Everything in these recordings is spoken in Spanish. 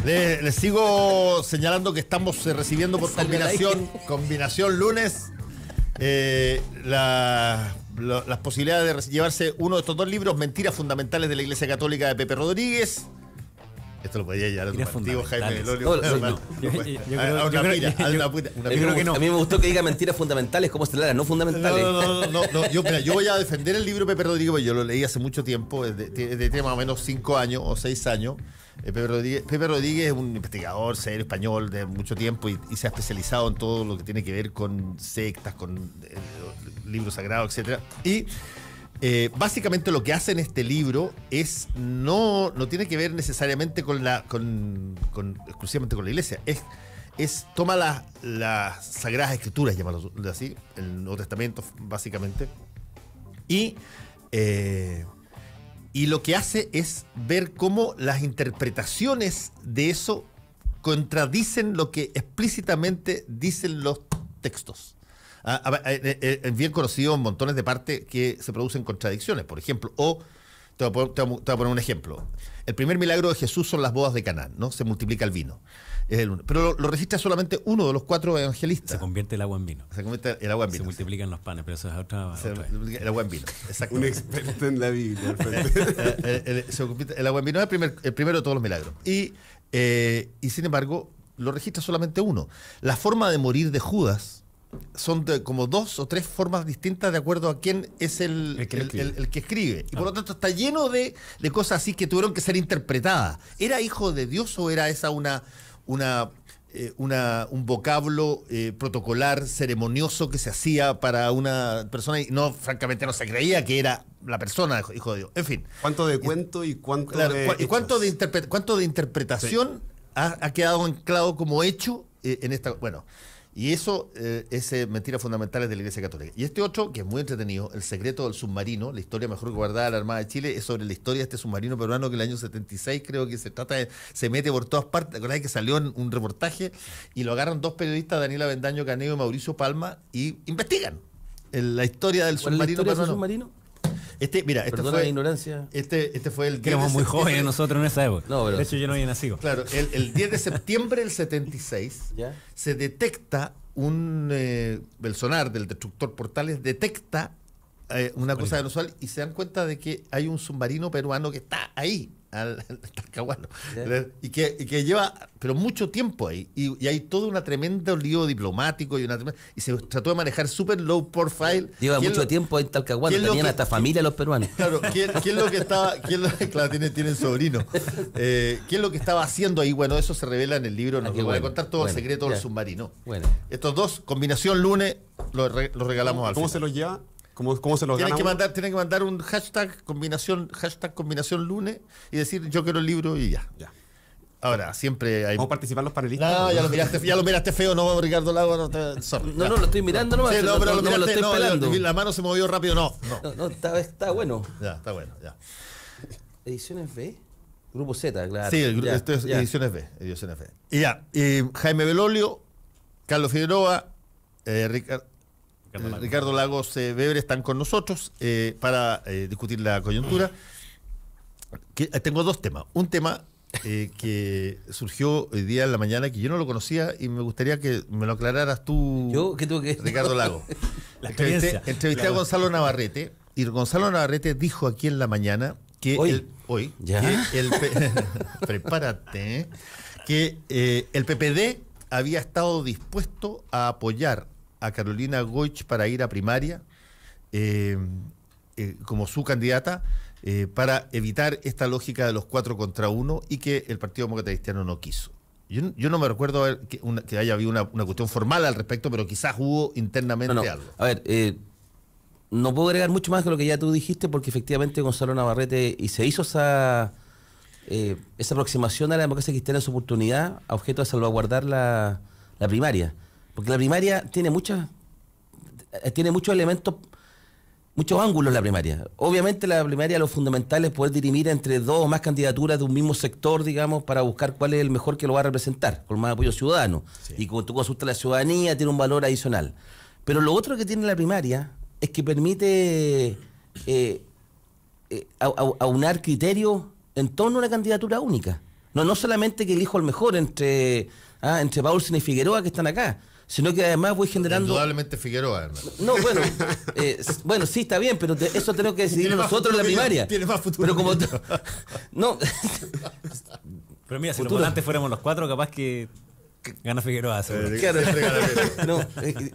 Les sigo señalando que estamos recibiendo por combinación lunes las posibilidades de llevarse uno de estos dos libros, Mentiras Fundamentales de la Iglesia Católica, de Pepe Rodríguez. Esto lo podía llevar a tu partido, Jaime Belolio. Yo creo que no. A mí me gustó que diga Mentiras Fundamentales, como Estelara, no fundamentales. No. Yo voy a defender el libro de Pepe Rodríguez, porque yo lo leí hace mucho tiempo, de más o menos 5 años o 6 años. Pepe Rodríguez es un investigador serio español de mucho tiempo y se ha especializado en todo lo que tiene que ver con sectas, con libros sagrados, etcétera. Y básicamente lo que hace en este libro es no tiene que ver necesariamente exclusivamente con la iglesia. Toma las Sagradas Escrituras, llamarlo así, el Nuevo Testamento básicamente, y lo que hace es ver cómo las interpretaciones de eso contradicen lo que explícitamente dicen los textos. Es bien conocido en montones de partes que se producen contradicciones, por ejemplo, te voy a poner un ejemplo. El primer milagro de Jesús son las bodas de Caná, ¿no? Se multiplica el vino. Es el uno. Pero lo registra solamente uno de los 4 evangelistas. Se convierte el agua en vino. Se convierte el agua en vino. Se multiplican los panes, pero eso es otra. El agua en vino, exacto. Un experto en la Biblia. El agua en vino es el primero de todos los milagros. Y sin embargo, lo registra solamente uno. La forma de morir de Judas son como 2 o 3 formas distintas de acuerdo a quién es el que escribe. Y por lo tanto está lleno de cosas así que tuvieron que ser interpretadas. ¿Era hijo de Dios o era esa un vocablo protocolar, ceremonioso que se hacía para una persona y francamente no se creía que era la persona hijo de Dios? En fin. ¿Cuánto de cuento y cuánto cuánto de interpretación ha quedado anclado como hecho en esta... Bueno, y eso es Mentiras Fundamentales de la Iglesia Católica. Y este otro, que es muy entretenido, El secreto del submarino, la historia mejor guardada de la Armada de Chile, es sobre la historia de este submarino peruano que en el año 76 creo que se mete por todas partes. ¿Acordás que salió en un reportaje y lo agarran 2 periodistas, Daniela Bendaño Caneo y Mauricio Palma, y investigan la historia del submarino peruano? Submarino? Perdona la ignorancia. Este fue el... Que éramos muy jóvenes nosotros en esa época. No, pero... De hecho, yo no había nacido. Claro, el 10 de septiembre del 76 ¿Ya? se detecta el sonar del destructor Portales detecta una cosa inusual y se dan cuenta de que hay un submarino peruano que está ahí, al Talcahuano, y que lleva pero mucho tiempo ahí y hay todo un tremendo lío diplomático y se trató de manejar súper low profile. Lleva mucho tiempo en Talcahuano, tenían hasta familia los peruanos. Claro, ¿quién es lo que estaba? Claro, tienen sobrino. ¿Qué es lo que estaba haciendo ahí? Bueno, eso se revela en el libro, nos voy a contar todo el secreto del submarino. Bueno. Estos dos, combinación lunes, los regalamos al ¿Cómo final. se los lleva? ¿Cómo se los Tienen gana? que mandar un hashtag combinación lunes y decir yo quiero el libro y ya. Ahora, siempre hay... ¿Vamos a participar los panelistas? No, ya lo miraste feo, no, Ricardo Lago, no, lo estoy mirando nomás. Sí, pero lo estoy pelando. la mano se movió rápido, no, está bueno. Ya, está bueno, ya. Ediciones B, Grupo Z, claro. Sí, esto es Ediciones B. Y ya, Jaime Belolio, Carlos Figueroa, Ricardo Lagos Weber están con nosotros para discutir la coyuntura. Tengo 2 temas. Un tema que surgió hoy día en la mañana que yo no lo conocía y me gustaría que me lo aclararas tú. ¿Yo? ¿Qué tengo que...? Ricardo Lagos. Entrevisté a Gonzalo Navarrete y Gonzalo Navarrete dijo aquí en la mañana que hoy prepárate, que el PPD había estado dispuesto a apoyar a Carolina Goich para ir a primaria como su candidata para evitar esta lógica de los 4 contra 1 y que el Partido Demócrata Cristiano no quiso. Yo no me recuerdo que haya habido una cuestión formal al respecto, pero quizás hubo internamente algo. A ver, no puedo agregar mucho más que lo que ya tú dijiste, porque efectivamente Gonzalo Navarrete se hizo esa aproximación a la democracia cristiana en su oportunidad a objeto de salvaguardar la primaria. Porque la primaria tiene muchos elementos, muchos ángulos la primaria. Obviamente la primaria lo fundamental es poder dirimir entre 2 o más candidaturas de un mismo sector, digamos, para buscar cuál es el mejor que lo va a representar, con más apoyo ciudadano. Sí. Y como tú consultas a la ciudadanía, tiene un valor adicional. Pero lo otro que tiene la primaria es que permite aunar criterios en torno a una candidatura única. No solamente que elijo al mejor entre Paulsen y Figueroa que están acá, sino que además voy generando... Indudablemente Figueroa, hermano. No, bueno, sí, está bien, pero eso tenemos que decidir nosotros en la primaria. Tiene más futuro. Pero como... No. Pero mira, si Futuro. los volantes fuéramos los 4, capaz que gana Figueroa. seguro. Claro. No,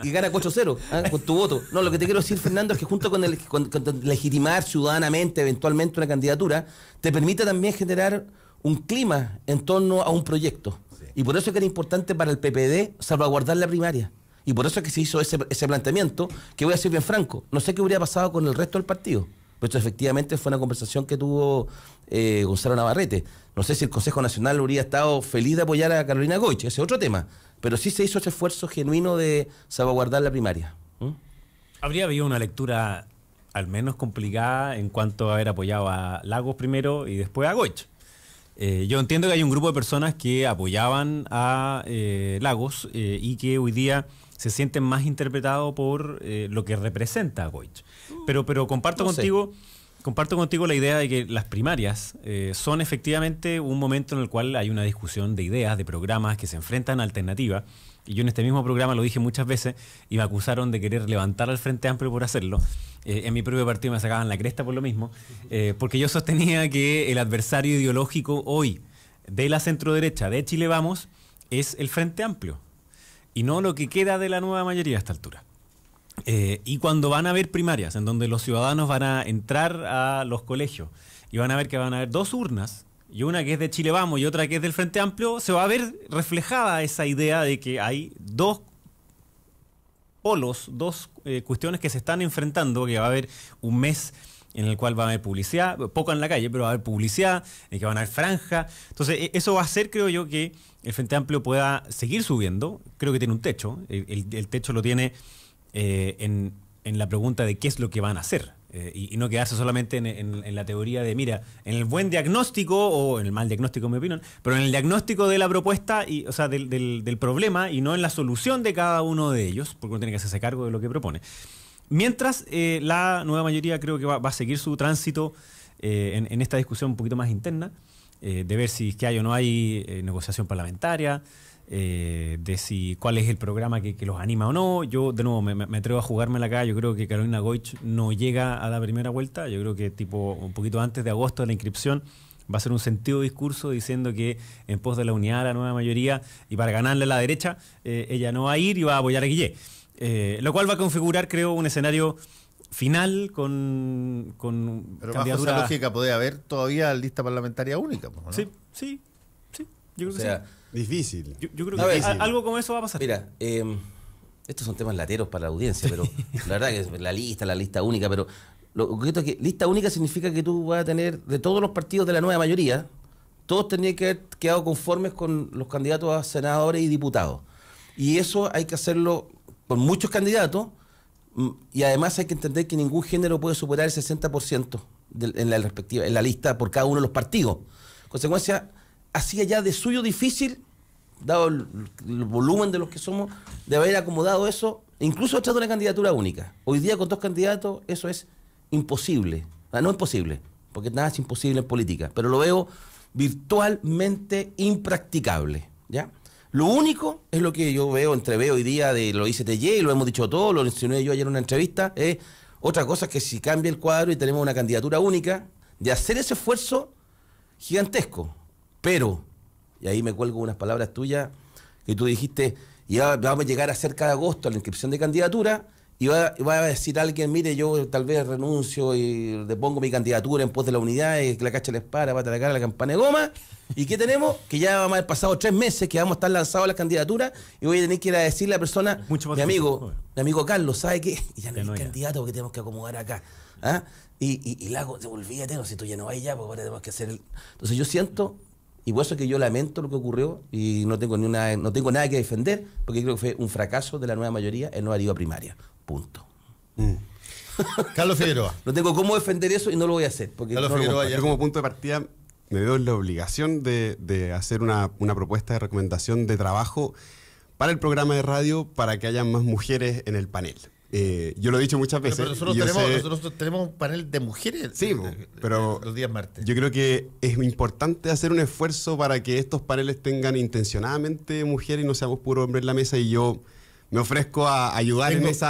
y gana 4-0 con tu voto. No, lo que te quiero decir, Fernando, es que junto con legitimar ciudadanamente eventualmente una candidatura, te permite también generar un clima en torno a un proyecto. Sí. Y por eso es que era importante para el PPD salvaguardar la primaria. Y por eso es que se hizo ese planteamiento, que voy a ser bien franco, no sé qué hubiera pasado con el resto del partido. Pero esto efectivamente fue una conversación que tuvo Gonzalo Navarrete. No sé si el Consejo Nacional habría estado feliz de apoyar a Carolina Goich, ese es otro tema. Pero sí se hizo ese esfuerzo genuino de salvaguardar la primaria. Habría habido una lectura al menos complicada en cuanto a haber apoyado a Lagos primero y después a Goich. Yo entiendo que hay un grupo de personas que apoyaban a Lagos y que hoy día se sienten más interpretados por lo que representa a Goich. Pero comparto contigo la idea de que las primarias son efectivamente un momento en el cual hay una discusión de ideas, de programas que se enfrentan a alternativas. Y yo en este mismo programa lo dije muchas veces y me acusaron de querer levantar al Frente Amplio por hacerlo. En mi propio partido me sacaban la cresta por lo mismo, porque yo sostenía que el adversario ideológico hoy de la centroderecha de Chile Vamos es el Frente Amplio y no lo que queda de la nueva mayoría a esta altura. Y cuando van a haber primarias en donde los ciudadanos van a entrar a los colegios y van a ver que van a haber 2 urnas, y una que es de Chile Vamos y otra que es del Frente Amplio, se va a ver reflejada esa idea de que hay 2 polos, 2 cuestiones que se están enfrentando, que va a haber un mes en el cual va a haber publicidad, poco en la calle, pero va a haber publicidad, en que van a haber franja. Entonces, eso va a hacer, creo yo, que el Frente Amplio pueda seguir subiendo. Creo que tiene un techo. El techo lo tiene en la pregunta de qué es lo que van a hacer. Y no quedarse solamente en la teoría de, mira, en el buen diagnóstico, o en el mal diagnóstico, en mi opinión, pero en el diagnóstico de la propuesta, o sea, del problema, y no en la solución de cada uno de ellos, porque uno tiene que hacerse cargo de lo que propone. Mientras la nueva mayoría creo que va a seguir su tránsito en esta discusión un poquito más interna, de ver si es que hay o no hay negociación parlamentaria, de cuál es el programa que los anima o no. Yo de nuevo me atrevo a jugármela acá. Yo creo que Carolina Goich no llega a la primera vuelta. Yo creo que tipo un poquito antes de agosto de la inscripción va a ser un sentido discurso diciendo que en pos de la unidad de la nueva mayoría y para ganarle a la derecha ella no va a ir y va a apoyar a Guillé, lo cual va a configurar, creo, un escenario final con pero bajo esa lógica puede haber todavía lista parlamentaria única, ¿no? Sí, yo creo que sí. Difícil. Yo creo que algo como eso va a pasar. Mira, estos son temas lateros para la audiencia, pero la verdad que es la lista única, pero lo concreto es que lista única significa que tú vas a tener de todos los partidos de la nueva mayoría, todos tendrían que haber quedado conformes con los candidatos a senadores y diputados. Y eso hay que hacerlo con muchos candidatos, y además hay que entender que ningún género puede superar el 60% en la lista por cada uno de los partidos. En consecuencia, hacía ya de suyo difícil, dado el volumen de los que somos, de haber acomodado eso, incluso tras de una candidatura única. Hoy día con 2 candidatos eso es imposible. No es posible, porque nada es imposible en política, pero lo veo virtualmente impracticable, ¿ya? Lo único es lo que yo entreveo hoy día de lo dice TY, lo hemos dicho todos, lo mencioné yo ayer en una entrevista, es otra cosa que si cambia el cuadro y tenemos una candidatura única, de hacer ese esfuerzo gigantesco. Pero, y ahí me cuelgo unas palabras tuyas, que tú dijiste, y vamos a llegar a cerca de agosto a la inscripción de candidatura, y va a decir alguien, mire, yo tal vez renuncio y depongo mi candidatura en pos de la unidad, y que la cacha la espada, va a atacar a la campana de goma, y ¿qué tenemos? Que ya vamos a haber pasado 3 meses, que vamos a estar lanzados a las candidaturas, y voy a tener que ir a decirle a la persona, mi amigo Carlos, ¿sabe qué? Y ya no hay candidato porque tenemos que acomodar acá. ¿Ah? Y Lago, olvídate, no, si tú ya no vas ya, pues ahora tenemos que hacer Entonces yo siento... Y por eso es que yo lamento lo que ocurrió y no tengo nada que defender, porque creo que fue un fracaso de la nueva mayoría el no haber ido a primaria. Punto. Carlos Figueroa. No tengo cómo defender eso y no lo voy a hacer. Porque Carlos no Figueroa, Yo como punto de partida me veo en la obligación de hacer una propuesta de recomendación de trabajo para el programa de radio para que haya más mujeres en el panel. yo lo he dicho muchas veces. Pero nosotros tenemos un panel de mujeres sí, pero los días martes. Yo creo que es importante hacer un esfuerzo para que estos paneles tengan intencionadamente mujeres y no seamos puros hombres en la mesa, y yo me ofrezco a ayudar en ese.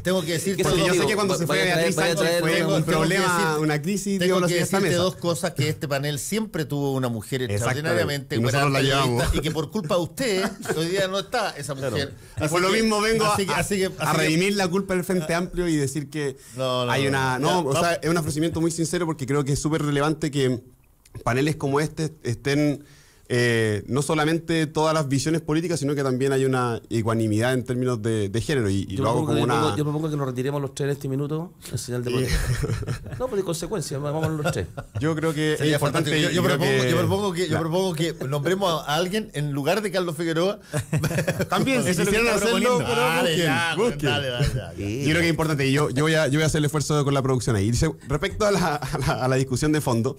Tengo que decir, porque yo sé que cuando se fue Beatriz Sánchez fue un problema, una crisis. Tengo que decirte dos cosas: que este panel siempre tuvo una mujer extraordinariamente buena periodista, y que por culpa de usted hoy día no está esa mujer. Y por lo mismo vengo a redimir la culpa del Frente Amplio y decir que hay una... es un ofrecimiento muy sincero, porque creo que es súper relevante que paneles como este estén... no solamente todas las visiones políticas, sino que también hay una ecuanimidad en términos de género. Y lo hago como yo propongo que nos retiremos los tres en este minuto en señal de protesta. No, por consecuencia, vamos los tres. Yo creo que es importante. Yo propongo que nombremos a alguien en lugar de Carlos Figueroa. También, si quisieran hacerlo, busquen. Dale. Yo creo que es importante. Yo voy a hacer el esfuerzo con la producción ahí. Respecto a la discusión de fondo,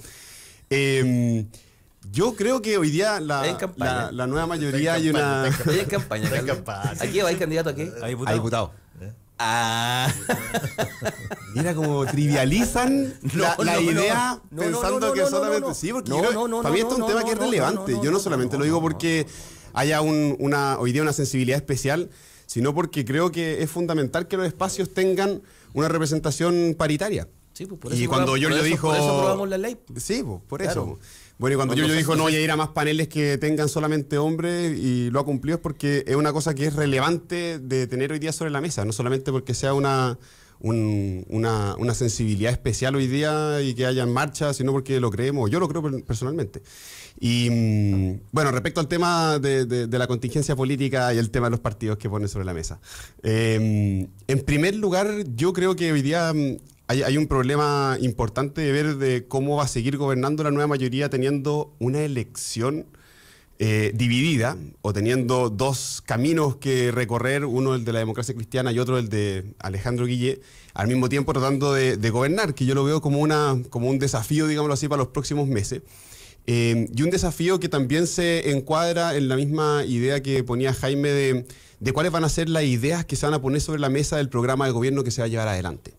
yo creo que hoy día la nueva mayoría hay una... Estoy en campaña. ¿A qué va? ¿Hay candidato a qué? A diputado. Mira cómo trivializan la idea pensando que solamente... Sí, porque para mí esto es un tema que es relevante. Yo no solamente lo digo porque haya hoy día una sensibilidad especial, sino porque creo que es fundamental que los espacios tengan una representación paritaria. Sí, pues por eso. Y cuando Giorgio dijo... Por eso aprobamos la ley. Sí, pues por eso. Bueno, y cuando Giorgio dijo no voy a ir a más paneles que tengan solamente hombres, y lo ha cumplido, es porque es una cosa que es relevante de tener hoy día sobre la mesa, no solamente porque sea una sensibilidad especial hoy día y que haya en marcha, sino porque lo creemos, yo lo creo personalmente. Y bueno, respecto al tema de la contingencia política y el tema de los partidos que ponen sobre la mesa. En primer lugar, yo creo que hoy día... Hay un problema importante de ver de cómo va a seguir gobernando la nueva mayoría teniendo una elección dividida, o teniendo dos caminos que recorrer, uno el de la democracia cristiana y otro el de Alejandro Guille, al mismo tiempo tratando de gobernar, que yo lo veo como un desafío, digámoslo así, para los próximos meses. Y un desafío que también se encuadra en la misma idea que ponía Jaime de cuáles van a ser las ideas que se van a poner sobre la mesa del programa de gobierno que se va a llevar adelante.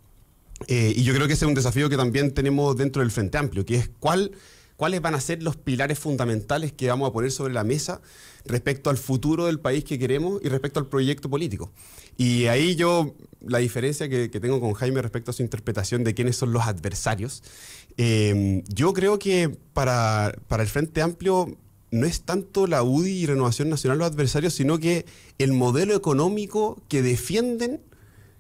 Y yo creo que ese es un desafío que también tenemos dentro del Frente Amplio, que es cuáles van a ser los pilares fundamentales que vamos a poner sobre la mesa respecto al futuro del país que queremos y respecto al proyecto político. Y ahí la diferencia que tengo con Jaime respecto a su interpretación de quiénes son los adversarios, yo creo que para el Frente Amplio no es tanto la UDI y Renovación Nacional los adversarios, sino que el modelo económico que defienden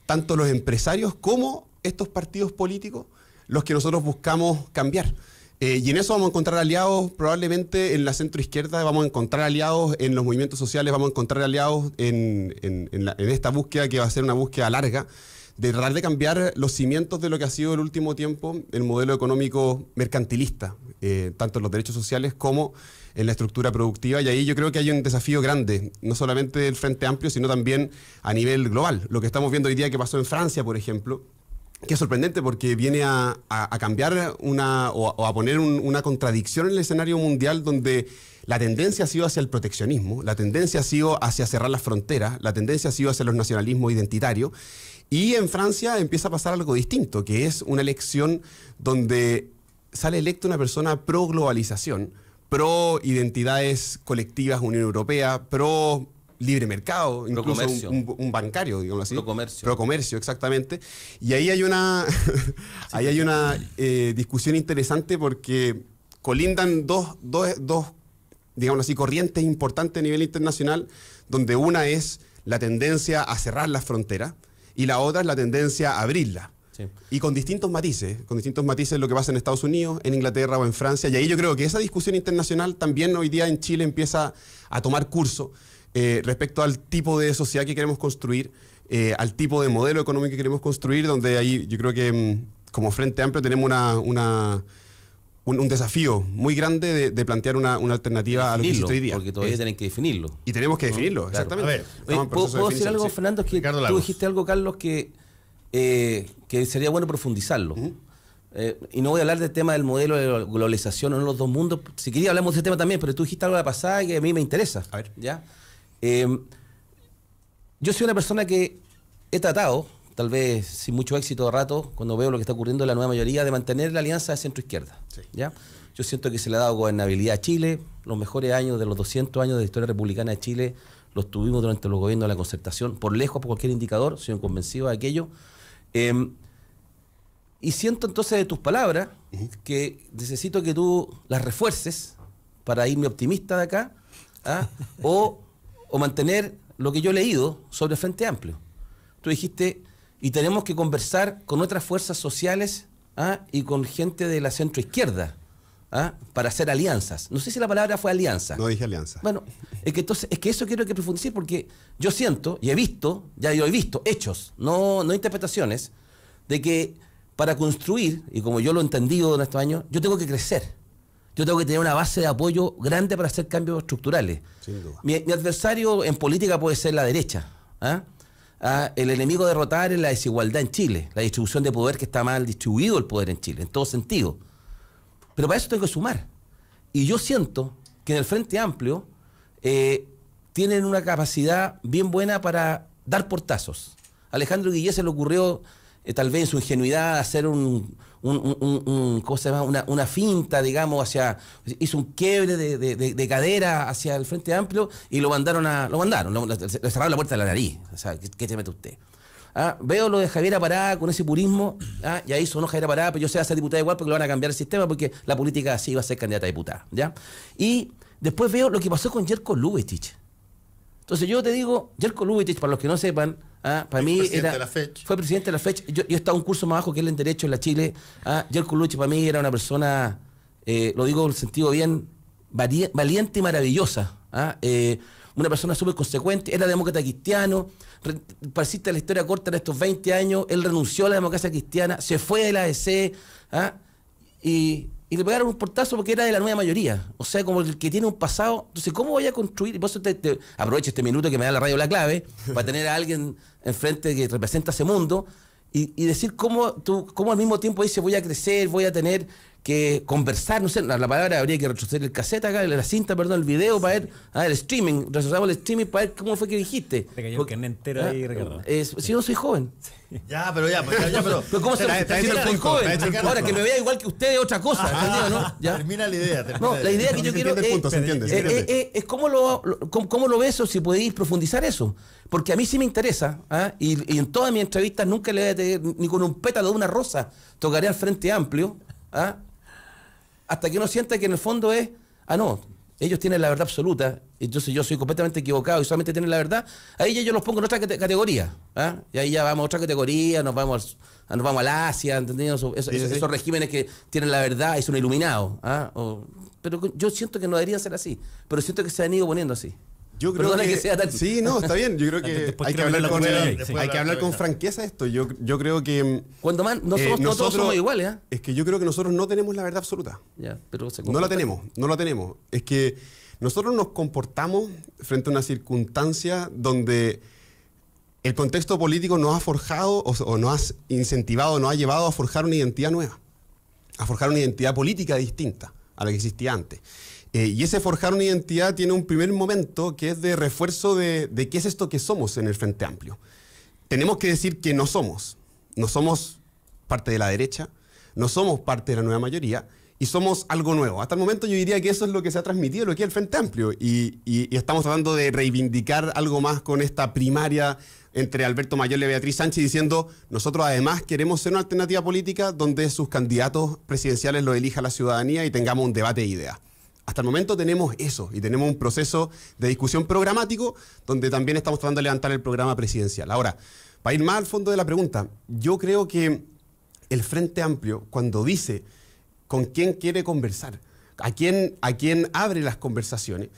tanto los empresarios como estos partidos políticos, los que nosotros buscamos cambiar. Y en eso vamos a encontrar aliados probablemente en la centroizquierda, vamos a encontrar aliados en los movimientos sociales, vamos a encontrar aliados en esta búsqueda que va a ser una búsqueda larga, de tratar de cambiar los cimientos de lo que ha sido el último tiempo el modelo económico mercantilista, tanto en los derechos sociales como en la estructura productiva. Y ahí yo creo que hay un desafío grande, no solamente del Frente Amplio, sino también a nivel global. Lo que estamos viendo hoy día que pasó en Francia, por ejemplo, que es sorprendente porque viene a cambiar o a poner una contradicción en el escenario mundial, donde la tendencia ha sido hacia el proteccionismo, la tendencia ha sido hacia cerrar las fronteras, la tendencia ha sido hacia los nacionalismos identitarios. Y en Francia empieza a pasar algo distinto, que es una elección donde sale electa una persona pro globalización, pro identidades colectivas, Unión Europea, pro libre mercado, incluso un bancario, digamos así. Pro comercio, exactamente. Y ahí hay una discusión interesante, porque colindan dos, digamos así, corrientes importantes a nivel internacional, donde una es la tendencia a cerrar las fronteras y la otra es la tendencia a abrirlas. Sí. Y con distintos matices lo que pasa en Estados Unidos, en Inglaterra o en Francia. Y ahí yo creo que esa discusión internacional también hoy día en Chile empieza a tomar curso respecto al tipo de sociedad que queremos construir, al tipo de modelo económico que queremos construir, donde ahí yo creo que como Frente Amplio tenemos un desafío muy grande de plantear una alternativa a lo que existe hoy día. Porque todavía tienen que definirlo. Y tenemos que definirlo, claro. Exactamente. A ver, ¿puedo decir algo, Fernando? Es que tú dijiste algo, Carlos, que sería bueno profundizarlo. Y no voy a hablar del tema del modelo de globalización en los dos mundos. Si quería hablamos de ese tema también, pero tú dijiste algo la pasada que a mí me interesa. A ver. ¿Ya? Yo soy una persona que he tratado, tal vez sin mucho éxito de rato, cuando veo lo que está ocurriendo en la nueva mayoría, de mantener la alianza de centro-izquierda. Sí. ¿Ya? Yo siento que se le ha dado gobernabilidad a Chile. Los mejores años de los 200 años de la historia republicana de Chile los tuvimos durante los gobiernos de la Concertación, por lejos, por cualquier indicador, soy convencido de aquello. Y siento entonces de tus palabras que necesito que tú las refuerces para irme optimista de acá, o mantener lo que yo he leído sobre el Frente Amplio. Tú dijiste, y tenemos que conversar con otras fuerzas sociales y con gente de la centroizquierda para hacer alianzas. No sé si la palabra fue alianza. No dije alianza. Bueno, es que eso quiero que profundicen, porque yo siento, y he visto, hechos, no interpretaciones, de que para construir, y como yo lo he entendido en estos años, yo tengo que crecer. Yo tengo que tener una base de apoyo grande para hacer cambios estructurales. Sin duda. Mi adversario en política puede ser la derecha. El enemigo a derrotar es la desigualdad en Chile, la distribución de poder, que está mal distribuido el poder en Chile, en todo sentido. Pero para eso tengo que sumar. Y yo siento que en el Frente Amplio tienen una capacidad bien buena para dar portazos. A Alejandro Guillé se le ocurrió, tal vez en su ingenuidad, hacer ¿cómo se llama? Una finta, digamos, hizo un quiebre de cadera hacia el Frente Amplio y le cerraron la puerta de la nariz. O sea, ¿qué te mete usted? Veo lo de Javier Apará con ese purismo, y ahí sonó Javier Apará, pero yo sé, va a ser diputada igual porque lo van a cambiar el sistema, porque la política así va a ser candidata a diputada, ¿ya? Y después veo lo que pasó con Jerko Lubetich. Entonces yo te digo, Jerko Lubetich, para los que no sepan, para mí fue presidente de la FECH. Yo he estado un curso más bajo que él en Derecho en la Chile. Jerko Lubetich para mí era una persona, lo digo en el sentido bien, valiente y maravillosa. Una persona súper consecuente, era demócrata cristiano. Para decirte la historia corta, en estos 20 años, él renunció a la democracia cristiana, se fue de la ADC, y le pegaron un portazo porque era de la nueva mayoría. O sea, como el que tiene un pasado. Entonces, ¿cómo voy a construir? Y por eso aprovecho este minuto que me da la radio La Clave para tener a alguien enfrente que representa ese mundo y decir cómo al mismo tiempo dice voy a crecer, voy a tener que conversar, no sé, la palabra habría que retroceder el cassette acá, la cinta, perdón, el video para ver, el streaming, retrocedamos el streaming para ver cómo fue que dijiste. Te cayó el carnet entero ahí, Ricardo. Si yo no soy joven. Pero ¿cómo se soy joven? Ahora, que me vea igual que usted es otra cosa, ¿entendido, no? ¿Ya? Termina la idea. La idea que yo quiero es cómo lo ves, o si podéis profundizar eso. Porque a mí sí me interesa, y en todas mis entrevistas nunca le voy a tener, ni con un pétalo de una rosa, tocaré al Frente Amplio, hasta que uno sienta que en el fondo es, no, ellos tienen la verdad absoluta, entonces yo soy completamente equivocado y solamente tienen la verdad, ahí ya yo los pongo en otra categoría, y ahí ya vamos a otra categoría, nos vamos al Asia, ¿entendido? Esos regímenes que tienen la verdad y son iluminados, pero yo siento que no deberían ser así, pero siento que se han ido poniendo así. Yo creo que sea tan... Sí, no, está bien. Yo creo que hay que hablar con franqueza de esto. Yo creo que... Cuando más, nosotros todos somos iguales. Es que yo creo que nosotros no tenemos la verdad absoluta. Ya, pero no la tenemos. Es que nosotros nos comportamos frente a una circunstancia donde el contexto político nos ha forjado o nos ha incentivado, nos ha llevado a forjar una identidad nueva. A forjar una identidad política distinta a la que existía antes. Y ese forjar una identidad tiene un primer momento que es de refuerzo de qué es esto que somos en el Frente Amplio. Tenemos que decir que no somos parte de la derecha, no somos parte de la nueva mayoría y somos algo nuevo. Hasta el momento yo diría que eso es lo que se ha transmitido, lo que es el Frente Amplio y estamos tratando de reivindicar algo más con esta primaria entre Alberto Mayorga y Beatriz Sánchez diciendo nosotros además queremos ser una alternativa política donde sus candidatos presidenciales lo elija la ciudadanía y tengamos un debate de ideas. Hasta el momento tenemos eso y tenemos un proceso de discusión programático donde también estamos tratando de levantar el programa presidencial. Ahora, para ir más al fondo de la pregunta, yo creo que el Frente Amplio, cuando dice con quién quiere conversar, a quién abre las conversaciones,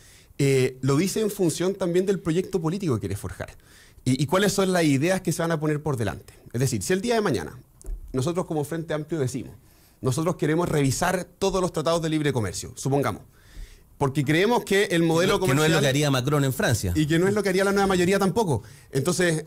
lo dice en función también del proyecto político que quiere forjar y cuáles son las ideas que se van a poner por delante. Es decir, si el día de mañana nosotros como Frente Amplio decimos, nosotros queremos revisar todos los tratados de libre comercio, supongamos, porque creemos que el modelo comercial... Que no es lo que haría Macron en Francia. Y que no es lo que haría la nueva mayoría tampoco. Entonces,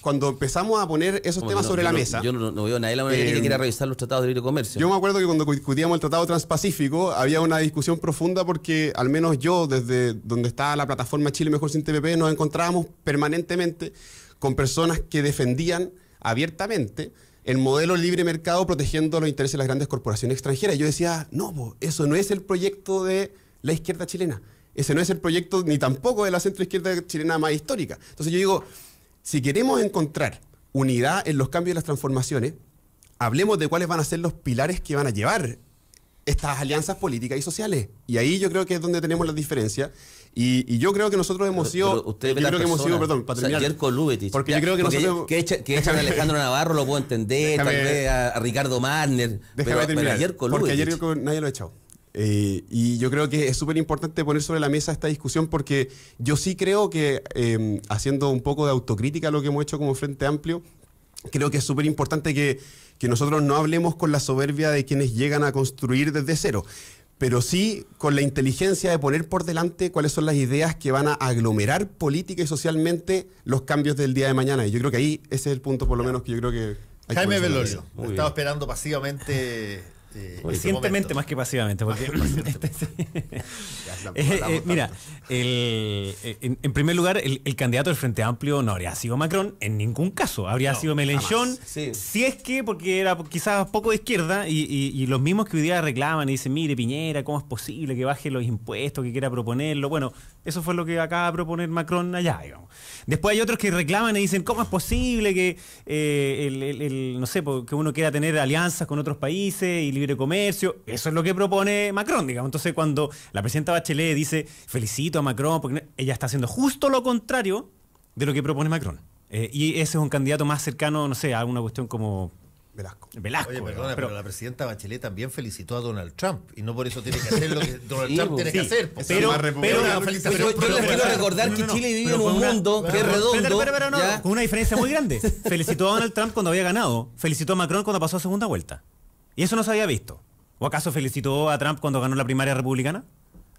cuando empezamos a poner esos temas sobre la mesa... Yo no veo a nadie la mayoría que quiera revisar los tratados de libre comercio. Yo me acuerdo que cuando discutíamos el Tratado Transpacífico había una discusión profunda porque al menos yo, desde donde está la plataforma Chile Mejor sin TPP, nos encontrábamos permanentemente con personas que defendían abiertamente el modelo libre mercado protegiendo los intereses de las grandes corporaciones extranjeras. Y yo decía, no, eso no es el proyecto de la izquierda chilena. Ese no es el proyecto ni tampoco de la centroizquierda chilena más histórica. Entonces yo digo, si queremos encontrar unidad en los cambios y las transformaciones, hablemos de cuáles van a ser los pilares que van a llevar estas alianzas políticas y sociales. Y ahí yo creo que es donde tenemos las diferencias. Y yo creo que nosotros hemos sido... Ustedes yo creo que hemos sido, perdón, para terminar. Jerko Lubetich. Porque yo creo que nosotros... Que echan a Alejandro Navarro lo puedo entender, tal vez a Ricardo Marner. Déjame terminar, Jerko porque ayer Lubetich. nadie lo ha echado. Y yo creo que es súper importante poner sobre la mesa esta discusión porque yo sí creo que, haciendo un poco de autocrítica a lo que hemos hecho como Frente Amplio, creo que es súper importante que nosotros no hablemos con la soberbia de quienes llegan a construir desde cero, pero sí con la inteligencia de poner por delante cuáles son las ideas que van a aglomerar política y socialmente los cambios del día de mañana. Y yo creo que ahí ese es el punto, por lo menos, que yo creo que... hay Jaime que Belolio, Muy estaba bien. esperando pasivamente. Recientemente más que pasivamente, porque mira, en primer lugar, el candidato del Frente Amplio no habría sido Macron en ningún caso, habría sido Mélenchon, Sí. si es que, porque era quizás poco de izquierda, y los mismos que hoy día reclaman y dicen, mire Piñera, ¿cómo es posible que baje los impuestos, que quiera proponerlo? Bueno, eso fue lo que acaba de proponer Macron allá, digamos. Después hay otros que reclaman y dicen, ¿cómo es posible que, no sé, que uno quiera tener alianzas con otros países y libre comercio? Eso es lo que propone Macron, digamos. Entonces, cuando la presidenta Bachelet dice, felicito a Macron, porque ella está haciendo justo lo contrario de lo que propone Macron. Y ese es un candidato más cercano, no sé, a una cuestión como Velasco. Velasco. Oye, perdona, digamos. pero la presidenta Bachelet también felicitó a Donald Trump y no por eso tiene que hacer lo que Donald Sí, Trump tiene que sí, hacer. po. pero- Una pero- felicitación Pero yo quiero recordar que Chile vive en un mundo que es redondo. Pero no, ¿ya? con una diferencia muy grande. Felicitó a Donald Trump cuando había ganado. Felicitó a Macron cuando pasó a segunda vuelta. Y eso no se había visto. ¿O acaso felicitó a Trump cuando ganó la primaria republicana?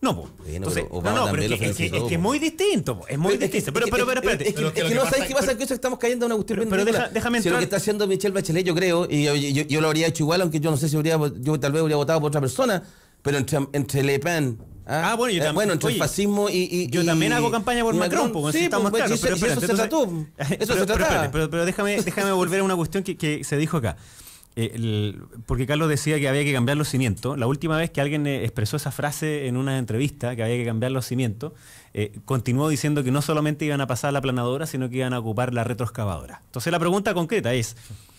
No, pues. Bueno, Entonces, pero Obama no, pero también es que, lo es que felicitó, es muy distinto. Po. Es muy distinto. Pero espérate. Es que no sabes qué pasa, que eso estamos cayendo en una cuestión Pero ridícula. déjame Si lo entrar- que está haciendo Michelle Bachelet, yo creo, y yo lo habría hecho igual, aunque yo no sé si yo tal vez habría votado por otra persona, pero entre Le Pen. Bueno, yo también. Entre Oye, el fascismo y yo también hago campaña por y Macron, porque sí, estamos pues, claros. si eso se trató. Eso se trataba. Pero déjame volver a una cuestión que se dijo acá. Porque Carlos decía que había que cambiar los cimientos. La última vez que alguien expresó esa frase en una entrevista, que había que cambiar los cimientos, continuó diciendo que no solamente iban a pasar la aplanadora, sino que iban a ocupar la retroexcavadora. Entonces la pregunta concreta es,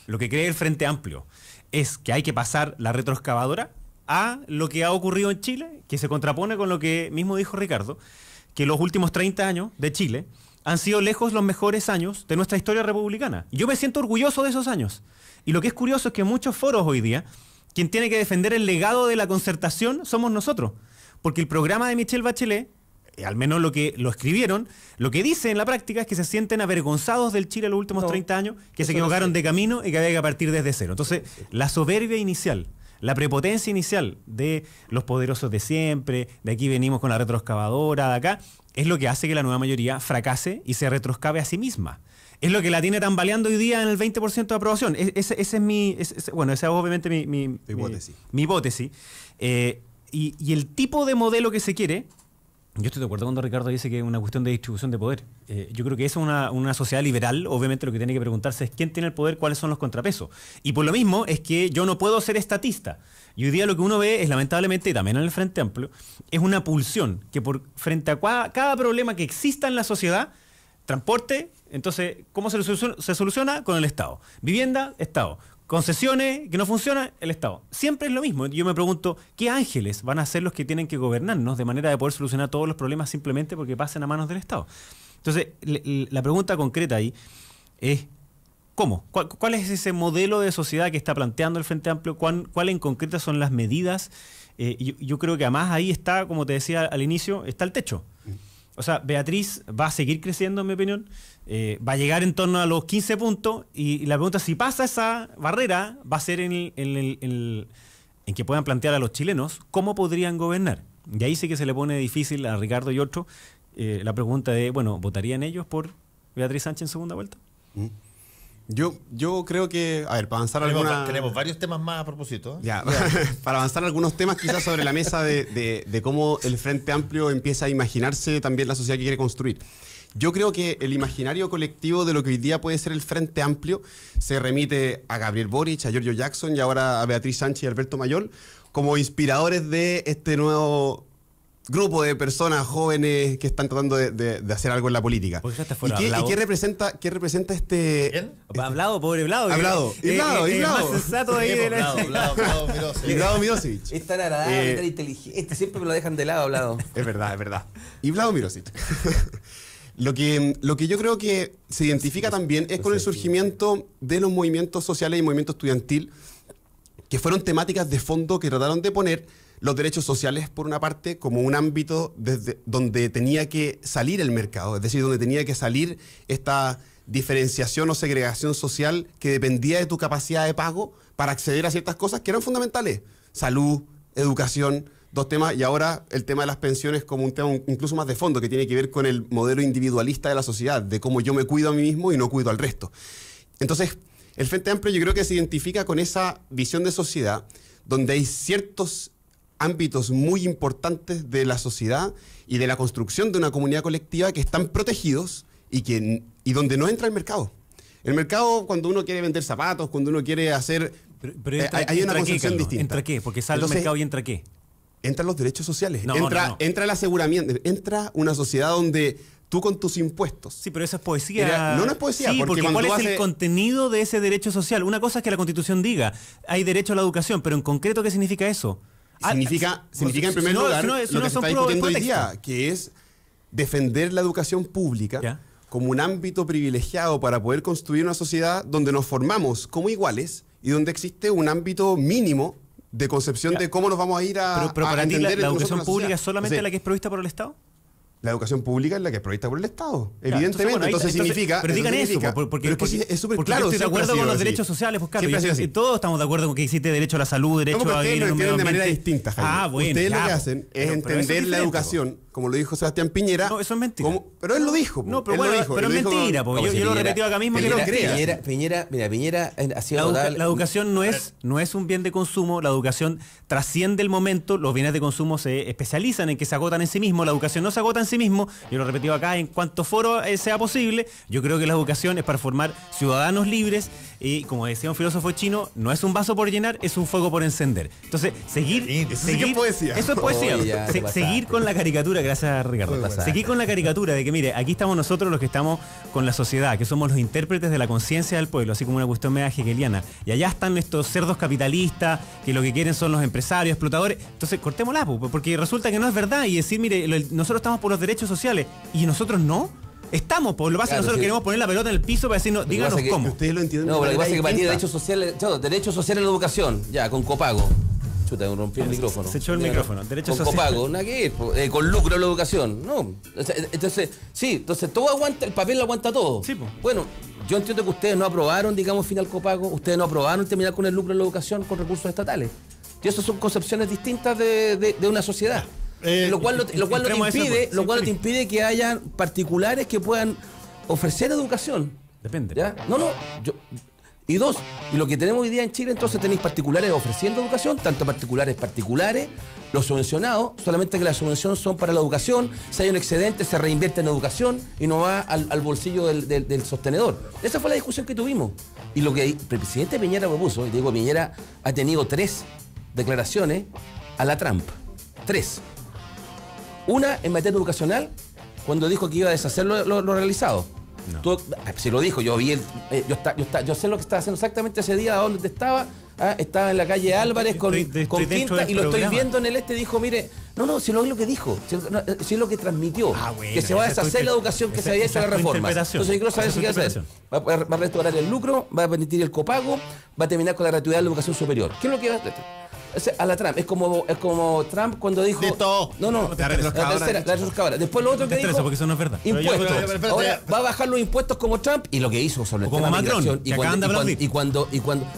¿lo que cree el Frente Amplio es que hay que pasar la retroexcavadora a lo que ha ocurrido en Chile, que se contrapone con lo que mismo dijo Ricardo, que los últimos 30 años de Chile han sido lejos los mejores años de nuestra historia republicana? Y yo me siento orgulloso de esos años. Y lo que es curioso es que en muchos foros hoy día, quien tiene que defender el legado de la concertación somos nosotros. Porque el programa de Michelle Bachelet, al menos lo que lo escribieron, lo que dice en la práctica es que se sienten avergonzados del Chile los últimos 30 años, que se equivocaron de camino y que había que partir desde cero. Entonces, la soberbia inicial, la prepotencia inicial de los poderosos de siempre, de aquí venimos con la retroexcavadora, de acá, es lo que hace que la nueva mayoría fracase y se retroexcave a sí misma. Es lo que la tiene tambaleando hoy día en el 20% de aprobación. Esa es esa es obviamente mi hipótesis. Y el tipo de modelo que se quiere, yo estoy de acuerdo cuando Ricardo dice que es una cuestión de distribución de poder. Yo creo que eso es una sociedad liberal. Obviamente lo que tiene que preguntarse es quién tiene el poder, cuáles son los contrapesos. Y por lo mismo es que yo no puedo ser estatista. Y hoy día lo que uno ve es, lamentablemente, y también en el Frente Amplio, es una pulsión que frente a cada problema que exista en la sociedad, transporte, entonces, ¿cómo se soluciona? Con el Estado. Vivienda, Estado. Concesiones que no funcionan, el Estado. Siempre es lo mismo. Yo me pregunto, ¿qué ángeles van a ser los que tienen que gobernarnos de manera de poder solucionar todos los problemas simplemente porque pasen a manos del Estado? Entonces, la pregunta concreta ahí es, ¿cómo? ¿Cuál es ese modelo de sociedad que está planteando el Frente Amplio? ¿Cuál en concreto son las medidas? Yo creo que además ahí está, como te decía al inicio, está el techo. O sea, Beatriz va a seguir creciendo, en mi opinión, va a llegar en torno a los 15 puntos y la pregunta es si pasa esa barrera, va a ser en que puedan plantear a los chilenos cómo podrían gobernar. Y ahí sí que se le pone difícil a Ricardo y otros la pregunta de, bueno, ¿votarían ellos por Beatriz Sánchez en segunda vuelta? Yo creo que, a ver, para avanzar Tenemos varios temas más a propósito. Ya, para avanzar algunos temas quizás sobre la mesa de cómo el Frente Amplio empieza a imaginarse también la sociedad que quiere construir. Yo creo que el imaginario colectivo de lo que hoy día puede ser el Frente Amplio se remite a Gabriel Boric, a Giorgio Jackson y ahora a Beatriz Sánchez y Alberto Mayol como inspiradores de este nuevo grupo de personas jóvenes que están tratando de hacer algo en la política. ¿Y qué representa este... ¿Quién? Hablado, pobre Vlado. Hablado. Más sensato ahí. Vlado Mirosic. Es tan agradable, tan inteligente. Siempre me lo dejan de lado, Vlado. Es verdad. Y Vlado Mirosic. Lo que yo creo que se identifica también es con el surgimiento de los movimientos sociales y movimiento estudiantil, que fueron temáticas de fondo que trataron de poner los derechos sociales, por una parte, como un ámbito desde donde tenía que salir el mercado, es decir, donde tenía que salir esta diferenciación o segregación social que dependía de tu capacidad de pago para acceder a ciertas cosas que eran fundamentales. Salud, educación, dos temas, y ahora el tema de las pensiones como un tema incluso más de fondo, que tiene que ver con el modelo individualista de la sociedad, de cómo yo me cuido a mí mismo y no cuido al resto. Entonces, el Frente Amplio yo creo que se identifica con esa visión de sociedad donde hay ciertos ámbitos muy importantes de la sociedad y de la construcción de una comunidad colectiva que están protegidos y donde no entra el mercado. El mercado, cuando uno quiere vender zapatos, cuando uno quiere hacer... Pero hay una concepción distinta. ¿Entra qué? Porque sale el mercado y ¿entra qué? Entran los derechos sociales, No. entra el aseguramiento, entra una sociedad donde tú con tus impuestos... Sí, pero eso es poesía. No es poesía. Sí, porque ¿cuál es el contenido de ese derecho social? Una cosa es que la Constitución diga, hay derecho a la educación, pero en concreto, ¿qué significa eso? Significa en primer lugar lo que se está discutiendo hoy día, que es defender la educación pública como un ámbito privilegiado para poder construir una sociedad donde nos formamos como iguales y donde existe un ámbito mínimo de concepción de cómo nos vamos a ir a pero para ti, entender ¿la educación pública es sociedad solamente la que es provista por el Estado? La educación pública es la que es provista por el Estado, Claro, evidentemente. Entonces significa... Pero digan eso, porque es súper porque claro. yo estoy de acuerdo con los derechos sociales, pues claro, todos estamos de acuerdo con que existe derecho a la salud, derecho a vivir en un medio de manera ambiente. distinta, Jaime. Bueno, ustedes lo que hacen es entender la educación, como lo dijo Sebastián Piñera. No, eso es mentira. Pero él lo dijo. No, pero bueno, pero es mentira, porque yo lo he repetido acá mismo. Piñera ha sido la educación no es un bien de consumo, la educación trasciende el momento, los bienes de consumo se especializan en que se agotan en sí mismos, la educación no se agota en sí mismo, yo lo he repetido acá, en cuanto foro sea posible, yo creo que la educación es para formar ciudadanos libres y, como decía un filósofo chino, no es un vaso por llenar, es un fuego por encender. Entonces, seguir eso es poesía. Eso es poesía. Seguir con la caricatura, gracias Ricardo. Seguir con la caricatura de que, mire, aquí estamos nosotros los que estamos con la sociedad, que somos los intérpretes de la conciencia del pueblo, así como una cuestión media hegeliana. Y allá están estos cerdos capitalistas que lo que quieren son los empresarios, explotadores. Entonces, cortémosla, porque resulta que no es verdad. Y decir, mire, nosotros estamos por los derechos sociales y nosotros no. Estamos, por lo que pasa, nosotros queremos poner la pelota en el piso para decirnos, díganos cómo. Ustedes lo entienden. No, pero lo que pasa es que para ti derechos sociales en la educación, ya, con copago. Chuta, rompió el micrófono. Se echó el micrófono. Derechos con sociales. copago, nada que ir, con lucro en la educación. No. Entonces todo aguanta, el papel lo aguanta todo. Sí, po. Bueno, yo entiendo que ustedes no aprobaron, digamos, final copago, ustedes no aprobaron terminar con el lucro en la educación con recursos estatales. Y eso son concepciones distintas de una sociedad. Lo cual no te impide que haya particulares que puedan ofrecer educación. Depende. ¿Ya? Y lo que tenemos hoy día en Chile, entonces tenéis particulares ofreciendo educación, tanto particulares, los subvencionados, solamente que las subvenciones son para la educación, si hay un excedente se reinvierte en educación y no va al bolsillo del sostenedor. Esa fue la discusión que tuvimos. Y lo que el presidente Piñera propuso, y digo, Piñera ha tenido 3 declaraciones a la Trump. 3. Una en materia educacional, cuando dijo que iba a deshacer lo realizado. No. Si lo dijo, yo vi yo sé lo que estaba haciendo exactamente ese día, donde estaba. Estaba en la calle Álvarez con Quinta y lo estoy viendo en el dijo, mire, si lo es lo que dijo, si es lo que transmitió, que se va a deshacer la educación que se había hecho la reforma. Entonces yo quiero saber si quiere hacer. Va a restaurar el lucro, va a permitir el copago, va a terminar con la gratuidad de la educación superior. ¿Qué es lo que va a hacer? A la Trump, es como Trump cuando dijo... La retroscabra. Después lo otro que dijo... porque eso no es verdad. Impuestos. Ahora va a bajar los impuestos como Trump y lo que hizo sobre el tema de migración. Y cuando...